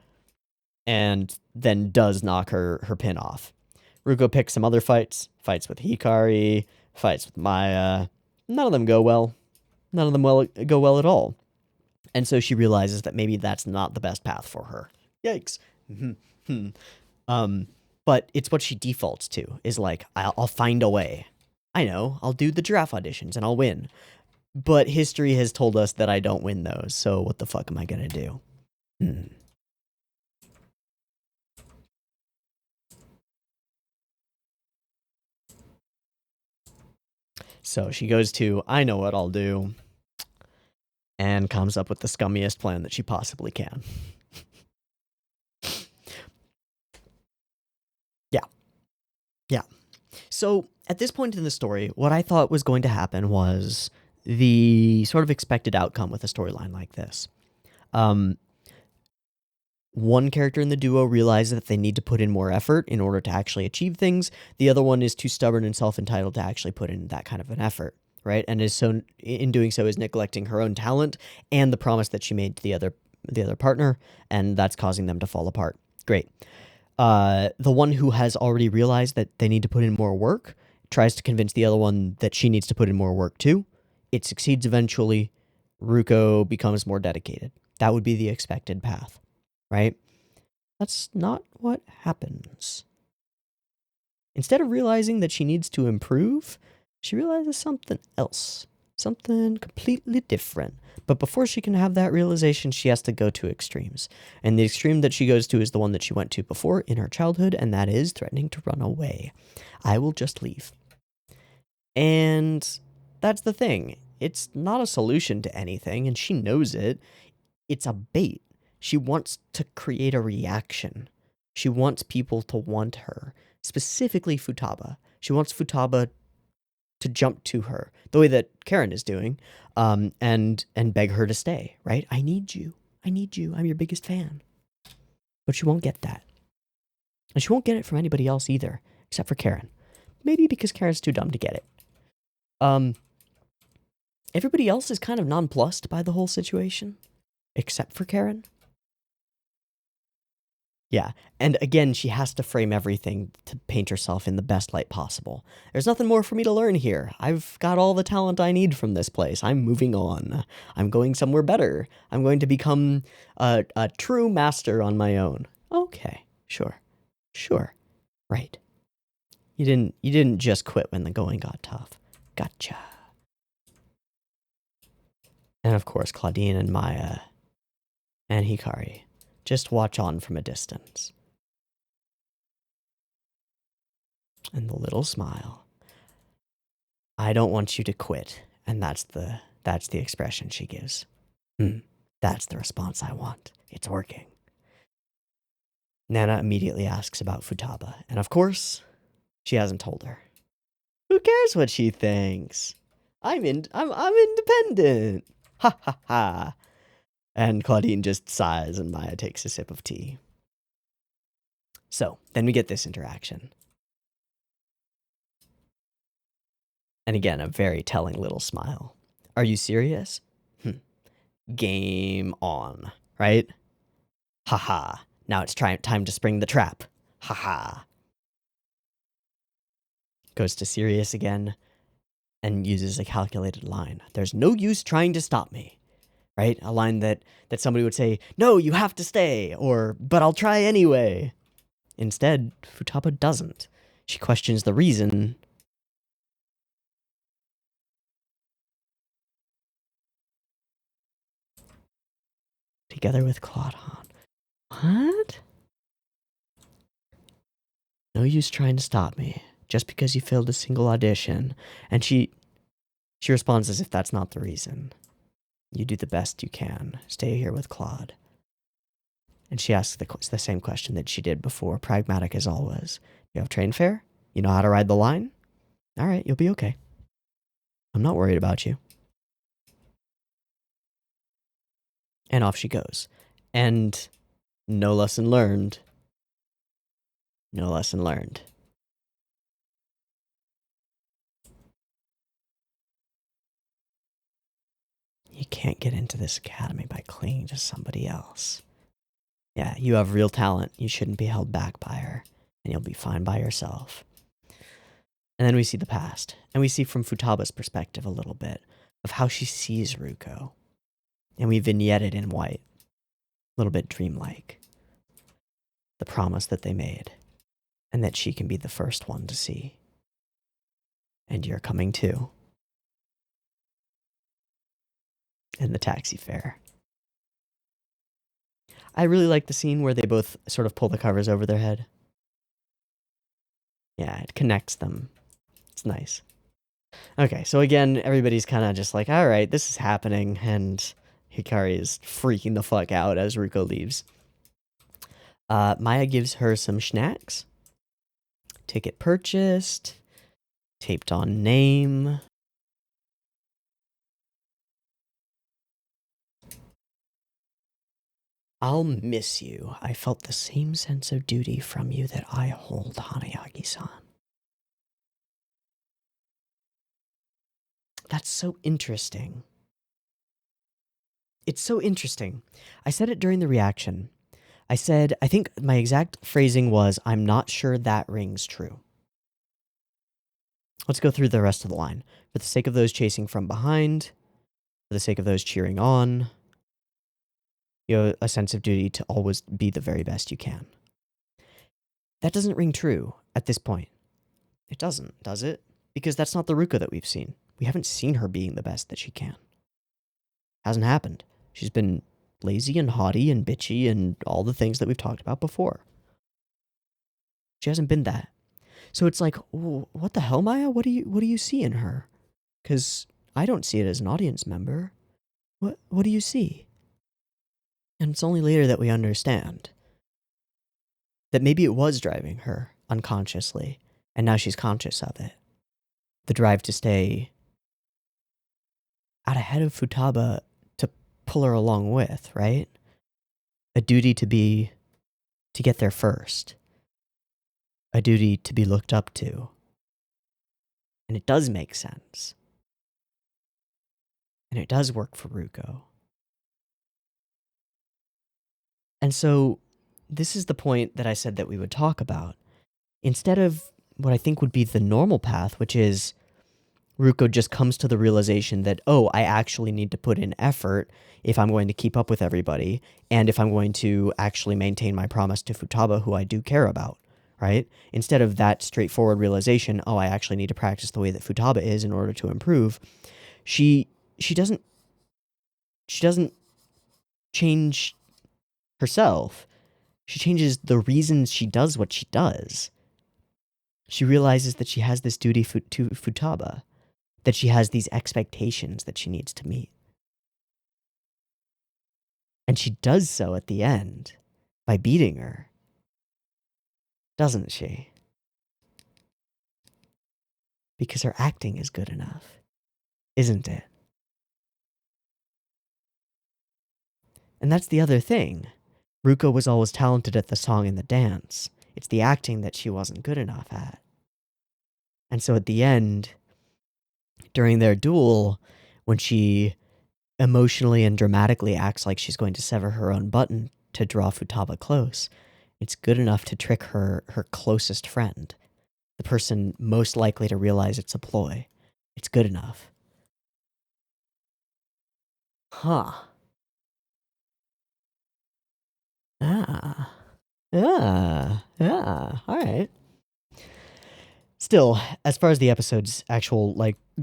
And then does knock her pin off. Ruko picks some other fights with Hikari, fights with Maya. None of them go well. None of them go well at all. And so she realizes that maybe that's not the best path for her. Yikes. But it's what she defaults to, is like, I'll find a way. I know, I'll do the giraffe auditions and I'll win. But history has told us that I don't win those, so what the fuck am I gonna do? So she goes to, I know what I'll do, and comes up with the scummiest plan that she possibly can. Yeah. So, at this point in the story, what I thought was going to happen was the sort of expected outcome with a storyline like this. One character in the duo realizes that they need to put in more effort in order to actually achieve things. The other one is too stubborn and self-entitled to actually put in that kind of an effort, right? And is so, in doing so, is neglecting her own talent and the promise that she made to the other partner, and that's causing them to fall apart. Great. The one who has already realized that they need to put in more work tries to convince the other one that she needs to put in more work too. It succeeds eventually. Ruko becomes more dedicated. That would be the expected path, right? That's not what happens. Instead of realizing that she needs to improve, she realizes something else. Something completely different. But before she can have that realization, she has to go to extremes. And the extreme that she goes to is the one that she went to before in her childhood, and that is threatening to run away. I will just leave. And that's the thing. It's not a solution to anything, and she knows it. It's a bait. She wants to create a reaction. She wants people to want her, specifically Futaba. She wants Futaba to jump to her, the way that Karen is doing, and beg her to stay, right? I need you. I need you. I'm your biggest fan. But she won't get that. And she won't get it from anybody else either, except for Karen. Maybe because Karen's too dumb to get it. Everybody else is kind of nonplussed by the whole situation, except for Karen. Yeah, and again, she has to frame everything to paint herself in the best light possible. There's nothing more for me to learn here. I've got all the talent I need from this place. I'm moving on. I'm going somewhere better. I'm going to become a true master on my own. Okay, sure. Right. You didn't just quit when the going got tough. Gotcha. And of course, Claudine and Maya and Hikari just watch on from a distance. And the little smile. I don't want you to quit. And that's the expression she gives. That's the response I want. It's working. Nana immediately asks about Futaba. And of course, she hasn't told her. Who cares what she thinks? I'm independent. Ha ha ha. And Claudine just sighs and Maya takes a sip of tea. So, then we get this interaction. And again, a very telling little smile. Are you serious? Game on, right? Haha. Now it's time to spring the trap. Haha. Goes to serious again and uses a calculated line. There's no use trying to stop me. Right? A line that somebody would say, no, you have to stay, or, but I'll try anyway. Instead, Futaba doesn't. She questions the reason. Together with Claude Han. What? No use trying to stop me, just because you failed a single audition. And she responds as if that's not the reason. You do the best you can. Stay here with Claude. And she asks the same question that she did before, pragmatic as always. You have train fare? You know how to ride the line? All right, you'll be okay. I'm not worried about you. And off she goes. And no lesson learned. No lesson learned. You can't get into this academy by clinging to somebody else. Yeah, you have real talent. You shouldn't be held back by her. And you'll be fine by yourself. And then we see the past. And we see from Futaba's perspective a little bit of how she sees Ruko. And we vignette it in white. A little bit dreamlike. The promise that they made. And that she can be the first one to see. And you're coming too. And the taxi fare. I really like the scene where they both sort of pull the covers over their head. Yeah, it connects them. It's nice. Okay, so again, everybody's kind of just like, all right, this is happening, and Hikari is freaking the fuck out as Ruko leaves. Maya gives her some snacks. Ticket purchased. Taped on name. I'll miss you. I felt the same sense of duty from you that I hold, Hanayagi-san. That's so interesting. It's so interesting. I said it during the reaction. I said, I think my exact phrasing was, I'm not sure that rings true. Let's go through the rest of the line. For the sake of those chasing from behind, for the sake of those cheering on, you have a sense of duty to always be the very best you can. That doesn't ring true at this point. It doesn't, does it? Because that's not the Ruko that we've seen. We haven't seen her being the best that she can. Hasn't happened. She's been lazy and haughty and bitchy and all the things that we've talked about before. She hasn't been that. So it's like, what the hell, Maya? What do you see in her? Because I don't see it as an audience member. What do you see? And it's only later that we understand that maybe it was driving her unconsciously, and now she's conscious of it. The drive to stay out ahead of Futaba to pull her along with, right? A duty to get there first. A duty to be looked up to. And it does make sense. And it does work for Ruko. And so, this is the point that I said that we would talk about. Instead of what I think would be the normal path, which is Ruko just comes to the realization that, oh, I actually need to put in effort if I'm going to keep up with everybody, and if I'm going to actually maintain my promise to Futaba, who I do care about, right? Instead of that straightforward realization, oh, I actually need to practice the way that Futaba is in order to improve, she doesn't change herself. She changes the reasons she does what she does. She realizes that she has this duty to Futaba, that she has these expectations that she needs to meet. And she does so at the end by beating her, doesn't she? Because her acting is good enough, isn't it? And that's the other thing. Ruko was always talented at the song and the dance. It's the acting that she wasn't good enough at. And so at the end, during their duel, when she emotionally and dramatically acts like she's going to sever her own button to draw Futaba close, it's good enough to trick her closest friend, the person most likely to realize it's a ploy. It's good enough. Huh. Alright. Still, as far as the episode's actual,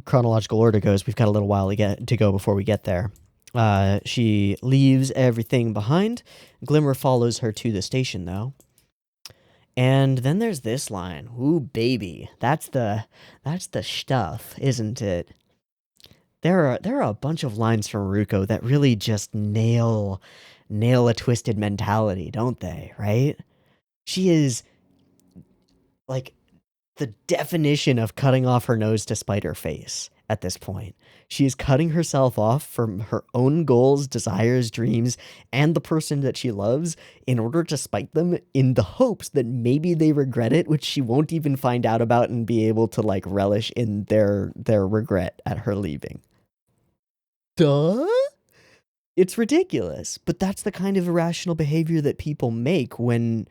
chronological order goes, we've got a little while to go before we get there. She leaves everything behind. Glimmer follows her to the station, though. And then there's this line. Ooh, baby. That's the stuff, isn't it? There are a bunch of lines from Ruko that really just nail a twisted mentality, don't they, right? She is, like, the definition of cutting off her nose to spite her face at this point. She is cutting herself off from her own goals, desires, dreams, and the person that she loves in order to spite them in the hopes that maybe they regret it, which she won't even find out about and be able to, relish in their regret at her leaving. Duh? It's ridiculous, but that's the kind of irrational behavior that people make when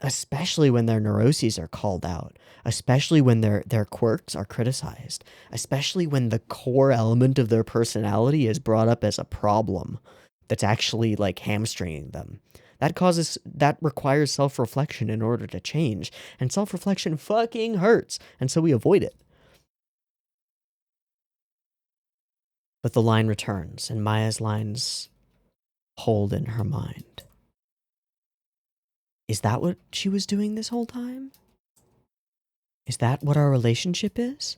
especially when their neuroses are called out, especially when their quirks are criticized, especially when the core element of their personality is brought up as a problem that's actually hamstringing them. That requires self-reflection in order to change, and self-reflection fucking hurts, and so we avoid it. But the line returns, and Maya's lines hold in her mind. Is that what she was doing this whole time? Is that what our relationship is?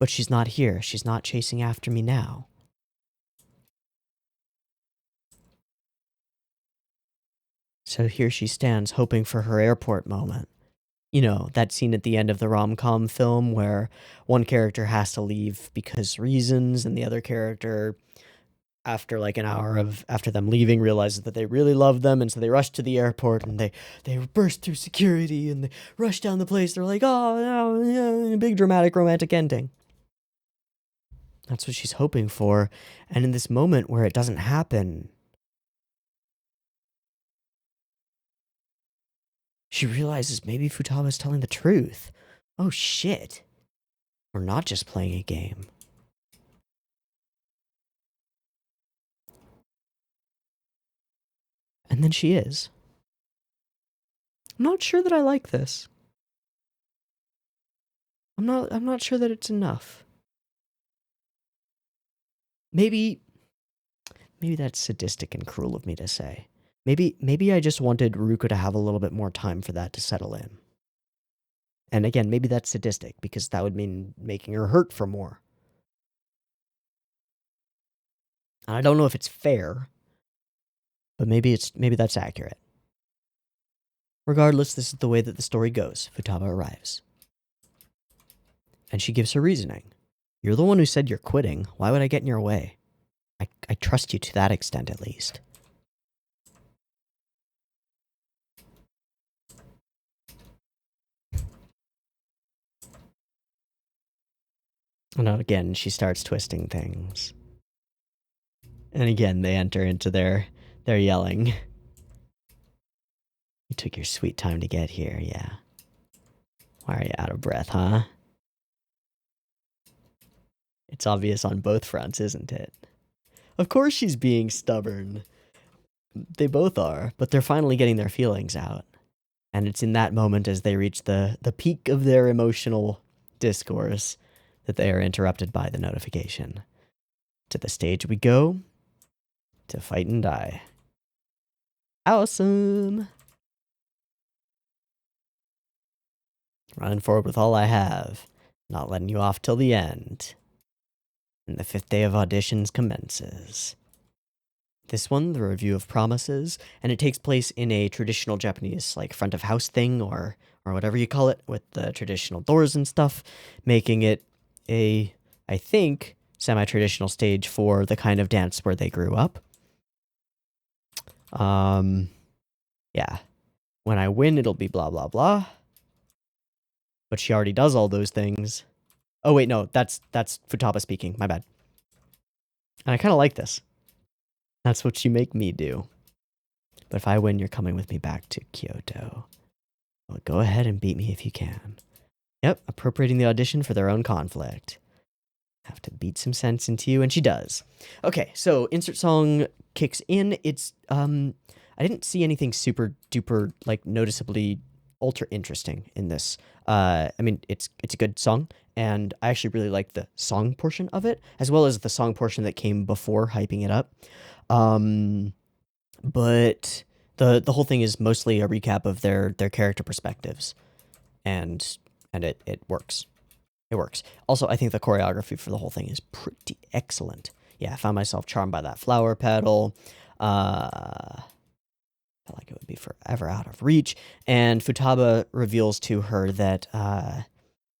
But she's not here. She's not chasing after me now. So here she stands, hoping for her airport moment. You know, that scene at the end of the rom-com film where one character has to leave because reasons, and the other character, after an hour after them leaving, realizes that they really love them, and so they rush to the airport, and they burst through security, and they rush down the place. They're like, oh, no, big dramatic romantic ending. That's what she's hoping for, and in this moment where it doesn't happen, she realizes maybe Futaba's telling the truth. Oh shit. We're not just playing a game. And then she is. I'm not sure that I like this. I'm not sure that it's enough. Maybe that's sadistic and cruel of me to say. Maybe I just wanted Ruko to have a little bit more time for that to settle in. And again, maybe that's sadistic, because that would mean making her hurt for more. And I don't know if it's fair, but maybe that's accurate. Regardless, this is the way that the story goes. Futaba arrives. And she gives her reasoning. You're the one who said you're quitting. Why would I get in your way? I trust you to that extent, at least. And again, she starts twisting things. And again, they enter into their yelling. You took your sweet time to get here, yeah. Why are you out of breath, huh? It's obvious on both fronts, isn't it? Of course she's being stubborn. They both are, but they're finally getting their feelings out. And it's in that moment, as they reach the peak of their emotional discourse, that they are interrupted by the notification. To the stage we go, to fight and die. Awesome! Running forward with all I have, not letting you off till the end. And the 5th day of auditions commences. This one, the review of promises, and it takes place in a traditional Japanese, like, front of house thing, or whatever you call it, with the traditional doors and stuff, making it a, I think, semi-traditional stage for the kind of dance where they grew up. Yeah. When I win, it'll be blah, blah, blah. But she already does all those things. Oh, wait, no, that's Futaba speaking. My bad. And I kind of like this. That's what you make me do. But if I win, you're coming with me back to Kyoto. Well, go ahead and beat me if you can. Yep, appropriating the audition for their own conflict. Have to beat some sense into you, and she does. Okay, so insert song kicks in. It's, I didn't see anything super duper, like, noticeably ultra interesting in this. I mean, it's a good song, and I actually really like the song portion of it, as well as the song portion that came before hyping it up. But the whole thing is mostly a recap of their character perspectives, and it works. It works. Also, I think the choreography for the whole thing is pretty excellent. Yeah, I found myself charmed by that flower petal. Felt like it would be forever out of reach. And Futaba reveals to her that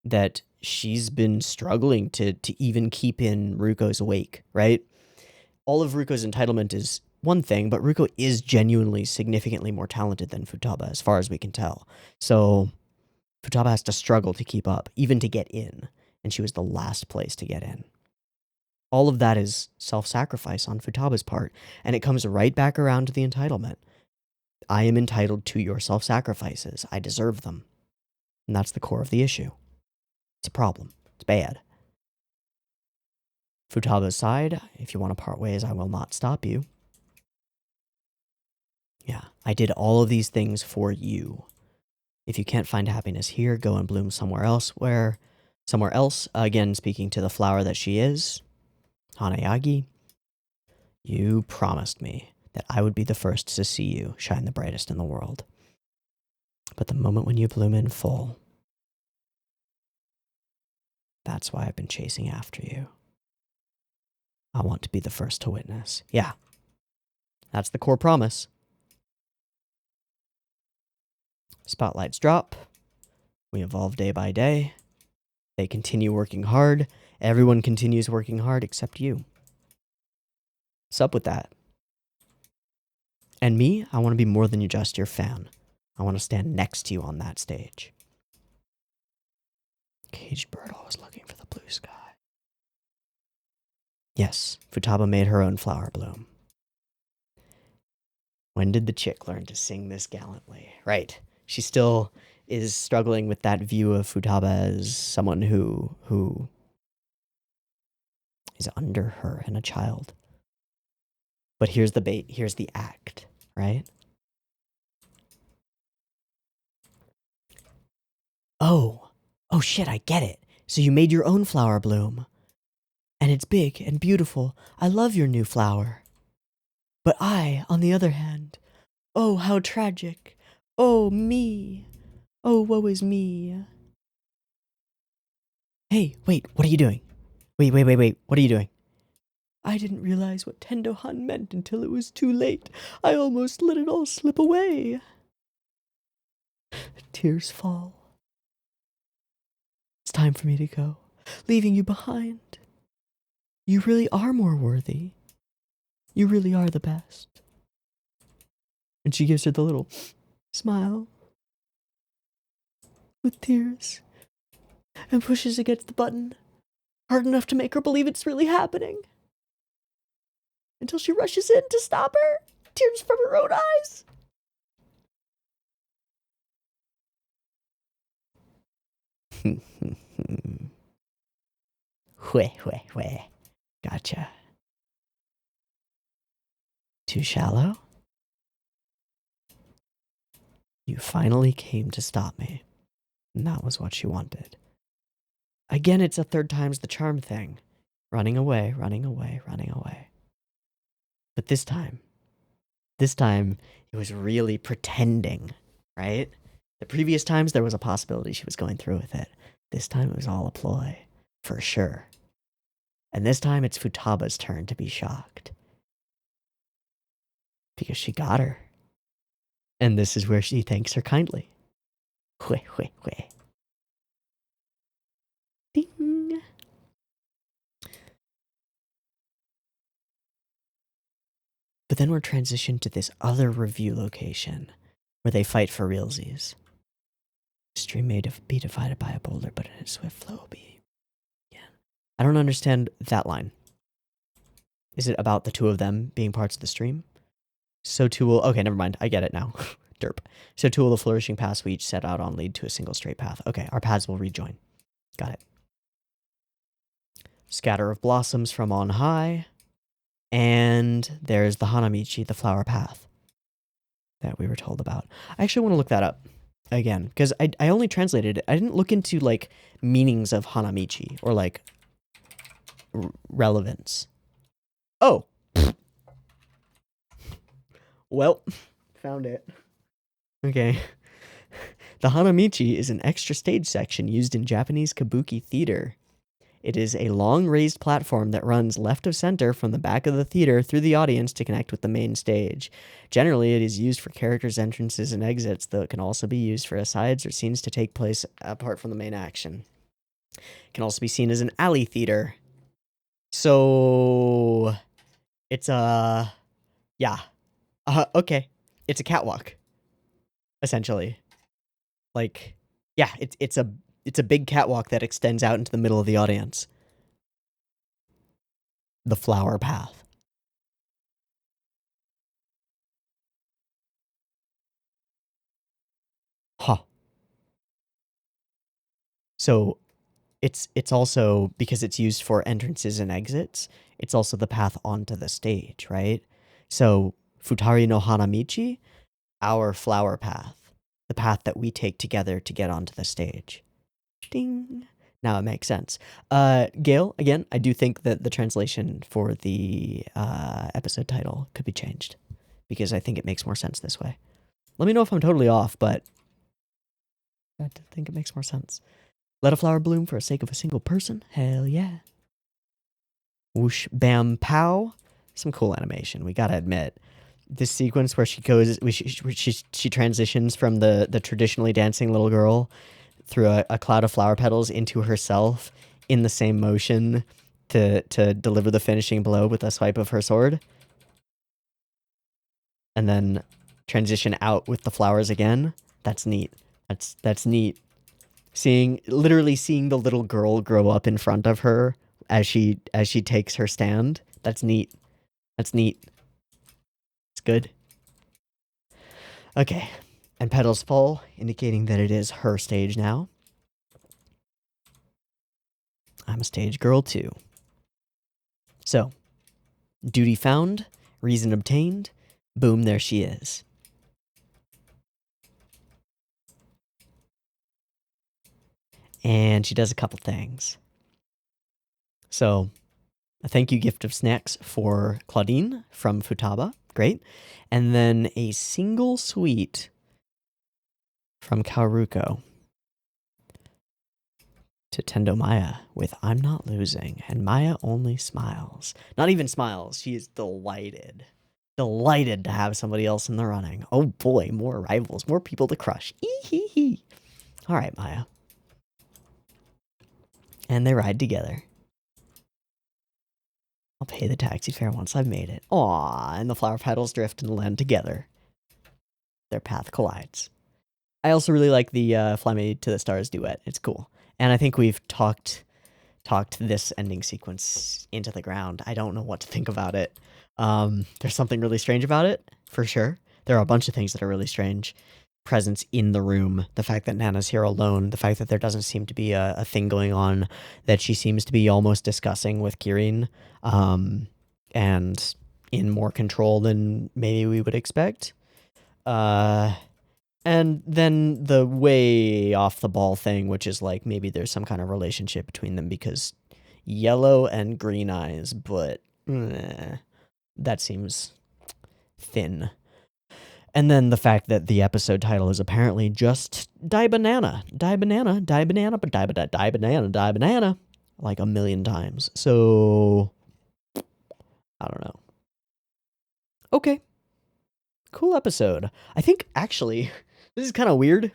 that she's been struggling to even keep in Ruko's wake, right? All of Ruko's entitlement is one thing, but Ruko is genuinely significantly more talented than Futaba, as far as we can tell. So Futaba has to struggle to keep up, even to get in, and she was the last place to get in. All of that is self-sacrifice on Futaba's part, and it comes right back around to the entitlement. I am entitled to your self-sacrifices. I deserve them. And that's the core of the issue. It's a problem. It's bad. Futaba's side, if you want to part ways, I will not stop you. Yeah, I did all of these things for you. If you can't find happiness here, go and bloom somewhere else. Again, speaking to the flower that she is, Hanayagi, you promised me that I would be the first to see you shine the brightest in the world. But the moment when you bloom in full, that's why I've been chasing after you. I want to be the first to witness. Yeah, that's the core promise. Spotlights drop. We evolve day by day. They continue working hard. Everyone continues working hard except you. What's up with that? And me, I want to be more than just your fan. I want to stand next to you on that stage. Caged bird always looking for the blue sky. Yes, Futaba made her own flower bloom. When did the chick learn to sing this gallantly? Right. She still is struggling with that view of Futaba as someone who is under her and a child. But here's the bait, here's the act, right? Oh shit, I get it. So you made your own flower bloom. And it's big and beautiful. I love your new flower. But I, on the other hand, oh, how tragic. Oh, me. Oh, woe is me. Hey, wait, what are you doing? Wait, what are you doing? I didn't realize what Tendo-han meant until it was too late. I almost let it all slip away. Tears fall. It's time for me to go, leaving you behind. You really are more worthy. You really are the best. And she gives her the little smile with tears and pushes against the button hard enough to make her believe it's really happening. Until she rushes in to stop her, tears from her own eyes. Hweh. Gotcha. Too shallow? You finally came to stop me. And that was what she wanted. Again, it's a third time's the charm thing. Running away. But this time, it was really pretending, right? The previous times, there was a possibility she was going through with it. This time, it was all a ploy, for sure. And this time, it's Futaba's turn to be shocked. Because she got her. And this is where she thanks her kindly. Hweh. Ding. But then we're transitioned to this other review location where they fight for realsies. A stream may be divided by a boulder, but in a swift flow will be. Yeah. I don't understand that line. Is it about the two of them being parts of the stream? So too will... Okay, never mind. I get it now. Derp. So too will the flourishing paths we each set out on lead to a single straight path. Okay, our paths will rejoin. Got it. Scatter of blossoms from on high. And there's the Hanamichi, the flower path that we were told about. I actually want to look that up again, because I only translated it. I didn't look into, like, meanings of Hanamichi or, like, relevance. Oh! Well, found it. Okay. The Hanamichi is an extra stage section used in Japanese kabuki theater. It is a long raised platform that runs left of center from the back of the theater through the audience to connect with the main stage. Generally, it is used for characters' entrances and exits, though it can also be used for asides or scenes to take place apart from the main action. It can also be seen as an alley theater. So, it's a... yeah. Okay. It's a catwalk, essentially. Like, yeah, it's a big catwalk that extends out into the middle of the audience. The flower path. Huh. So it's also, because it's used for entrances and exits, it's also the path onto the stage, right? So Futari no Hanamichi, our flower path, the path that we take together to get onto the stage. Ding. Now it makes sense. Gail, again, I do think that the translation for the episode title could be changed, because I think it makes more sense this way. Let me know if I'm totally off, but I think it makes more sense. Let a flower bloom for the sake of a single person? Hell yeah. Whoosh, bam, pow. Some cool animation, we gotta admit. This sequence where she goes, she transitions from the traditionally dancing little girl through a cloud of flower petals into herself in the same motion to deliver the finishing blow with a swipe of her sword. And then transition out with the flowers again. That's neat. That's neat. Literally seeing the little girl grow up in front of her as she takes her stand. That's neat. That's neat. It's good. Okay. And petals fall, indicating that it is her stage now. I'm a stage girl too. So, duty found, reason obtained, boom, there she is. And she does a couple things. So, a thank you gift of snacks for Claudine from Futaba. Great. And then a single sweet from Kaoruko to Tendo Maya with I'm Not Losing, and Maya only smiles. Not even smiles, she is delighted. Delighted to have somebody else in the running. Oh boy, more rivals, more people to crush. Ee-hee-hee. All right, Maya. And they ride together. I'll pay the taxi fare once I've made it. Aww, and the flower petals drift and land together. Their path collides. I also really like the Fly Me to the Stars duet. It's cool. And I think we've talked this ending sequence into the ground. I don't know what to think about it. There's something really strange about it, for sure. There are a bunch of things that are really strange. Presence in the room, the fact that Nana's here alone, the fact that there doesn't seem to be a thing going on that she seems to be almost discussing with Kirin, and in more control than maybe we would expect. And then the way off the ball thing, which is like maybe there's some kind of relationship between them because yellow and green eyes, but that seems thin. And then the fact that the episode title is apparently just Die Banana, Die Banana, Die Banana, but Die Banana, Die Banana, Die Banana, like a million times. So, I don't know. Okay. Cool episode. I think, actually, this is kind of weird,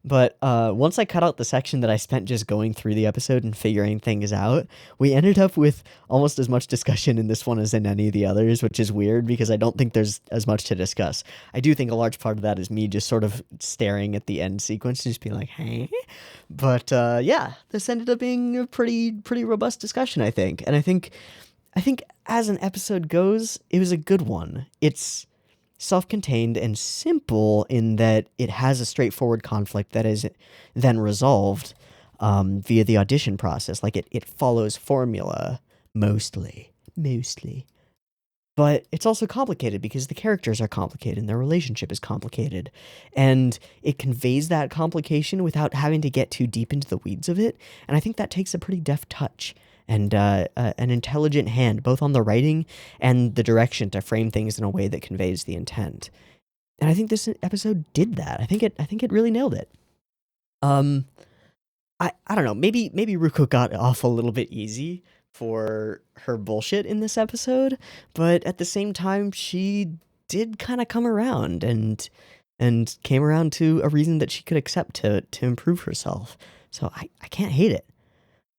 but once I cut out the section that I spent just going through the episode and figuring things out, we ended up with almost as much discussion in this one as in any of the others, which is weird because I don't think there's as much to discuss. I do think a large part of that is me just sort of staring at the end sequence and just being like, hey? But yeah, this ended up being a pretty robust discussion, I think. And I think as an episode goes, it was a good one. It's self-contained and simple in that it has a straightforward conflict that is then resolved via the audition process. Like it follows formula mostly. But it's also complicated because the characters are complicated and their relationship is complicated. And it conveys that complication without having to get too deep into the weeds of it. And I think that takes a pretty deft touch and an intelligent hand, both on the writing and the direction to frame things in a way that conveys the intent. And I think this episode did that. I think it really nailed it. I don't know. Maybe Ruko got off a little bit easy for her bullshit in this episode, but at the same time, she did kind of come around and came around to a reason that she could accept to improve herself. So I can't hate it.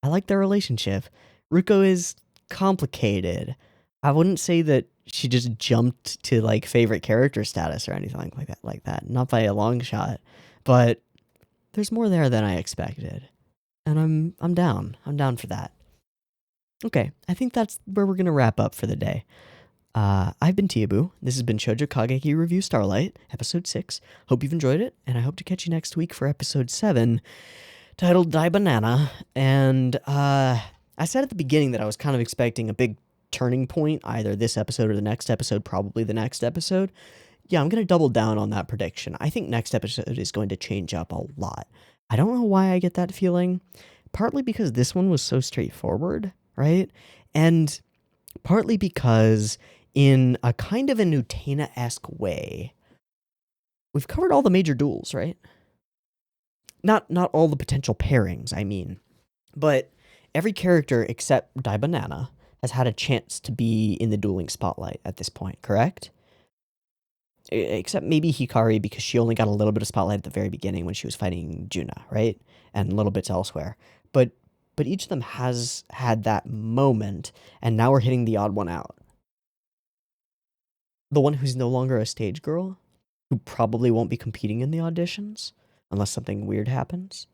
I like their relationship. Ruko is complicated. I wouldn't say that she just jumped to like favorite character status or anything like that. Not by a long shot, but there's more there than I expected. And I'm down. I'm down for that. Okay, I think that's where we're going to wrap up for the day. I've been Teeaboo. This has been Shoujo Kageki Revue Starlight, episode 6. Hope you've enjoyed it, and I hope to catch you next week for episode 7, titled Die Banana. And I said at the beginning that I was kind of expecting a big turning point, either this episode or the next episode, probably the next episode. Yeah, I'm going to double down on that prediction. I think next episode is going to change up a lot. I don't know why I get that feeling. Partly because this one was so straightforward, right? And partly because in a kind of a Utena-esque way, we've covered all the major duels, right? Not all the potential pairings, I mean. But every character except Die Banana has had a chance to be in the dueling spotlight at this point, correct? Except maybe Hikari, because she only got a little bit of spotlight at the very beginning when she was fighting Juna, right? And little bits elsewhere. But each of them has had that moment, and now we're hitting the odd one out. The one who's no longer a stage girl, who probably won't be competing in the auditions, unless something weird happens.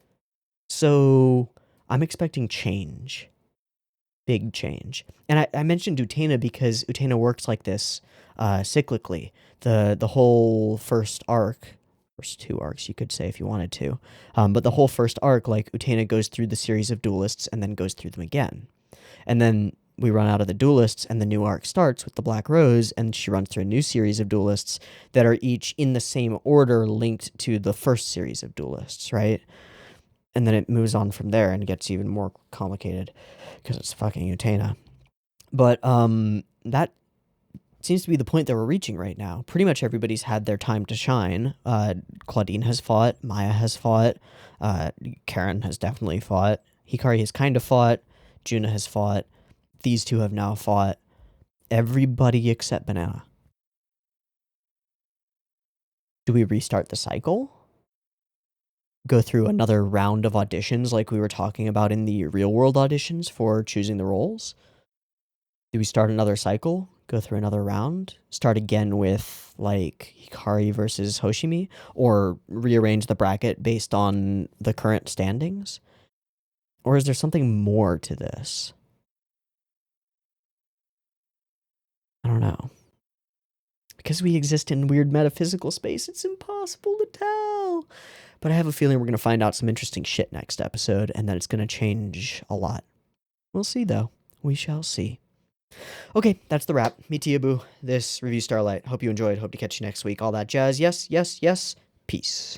So I'm expecting change. Big change. And I mentioned Utena because Utena works like this cyclically. The whole first arc, first 2 arcs you could say if you wanted to, but the whole first arc, like Utena goes through the series of duelists and then goes through them again. And then we run out of the duelists and the new arc starts with the Black Rose, and she runs through a new series of duelists that are each in the same order linked to the first series of duelists, right? And then it moves on from there and gets even more complicated because it's fucking Utena. But that seems to be the point that we're reaching right now. Pretty much everybody's had their time to shine. Claudine has fought, Maya has fought, Karen has definitely fought, Hikari has kind of fought. Juna has fought. These two have now fought. Everybody except Banana. Do we restart the cycle? Go through another round of auditions like we were talking about in the real-world auditions for choosing the roles? Do we start another cycle? Go through another round? Start again with, like, Hikari versus Hoshimi? Or rearrange the bracket based on the current standings? Or is there something more to this? I don't know. Because we exist in weird metaphysical space, it's impossible to tell. But I have a feeling we're going to find out some interesting shit next episode, and that it's going to change a lot. We'll see, though. We shall see. Okay, that's the wrap. Me, Teeaboo. This Revue Starlight. Hope you enjoyed. Hope to catch you next week. All that jazz. Yes, yes, yes. Peace.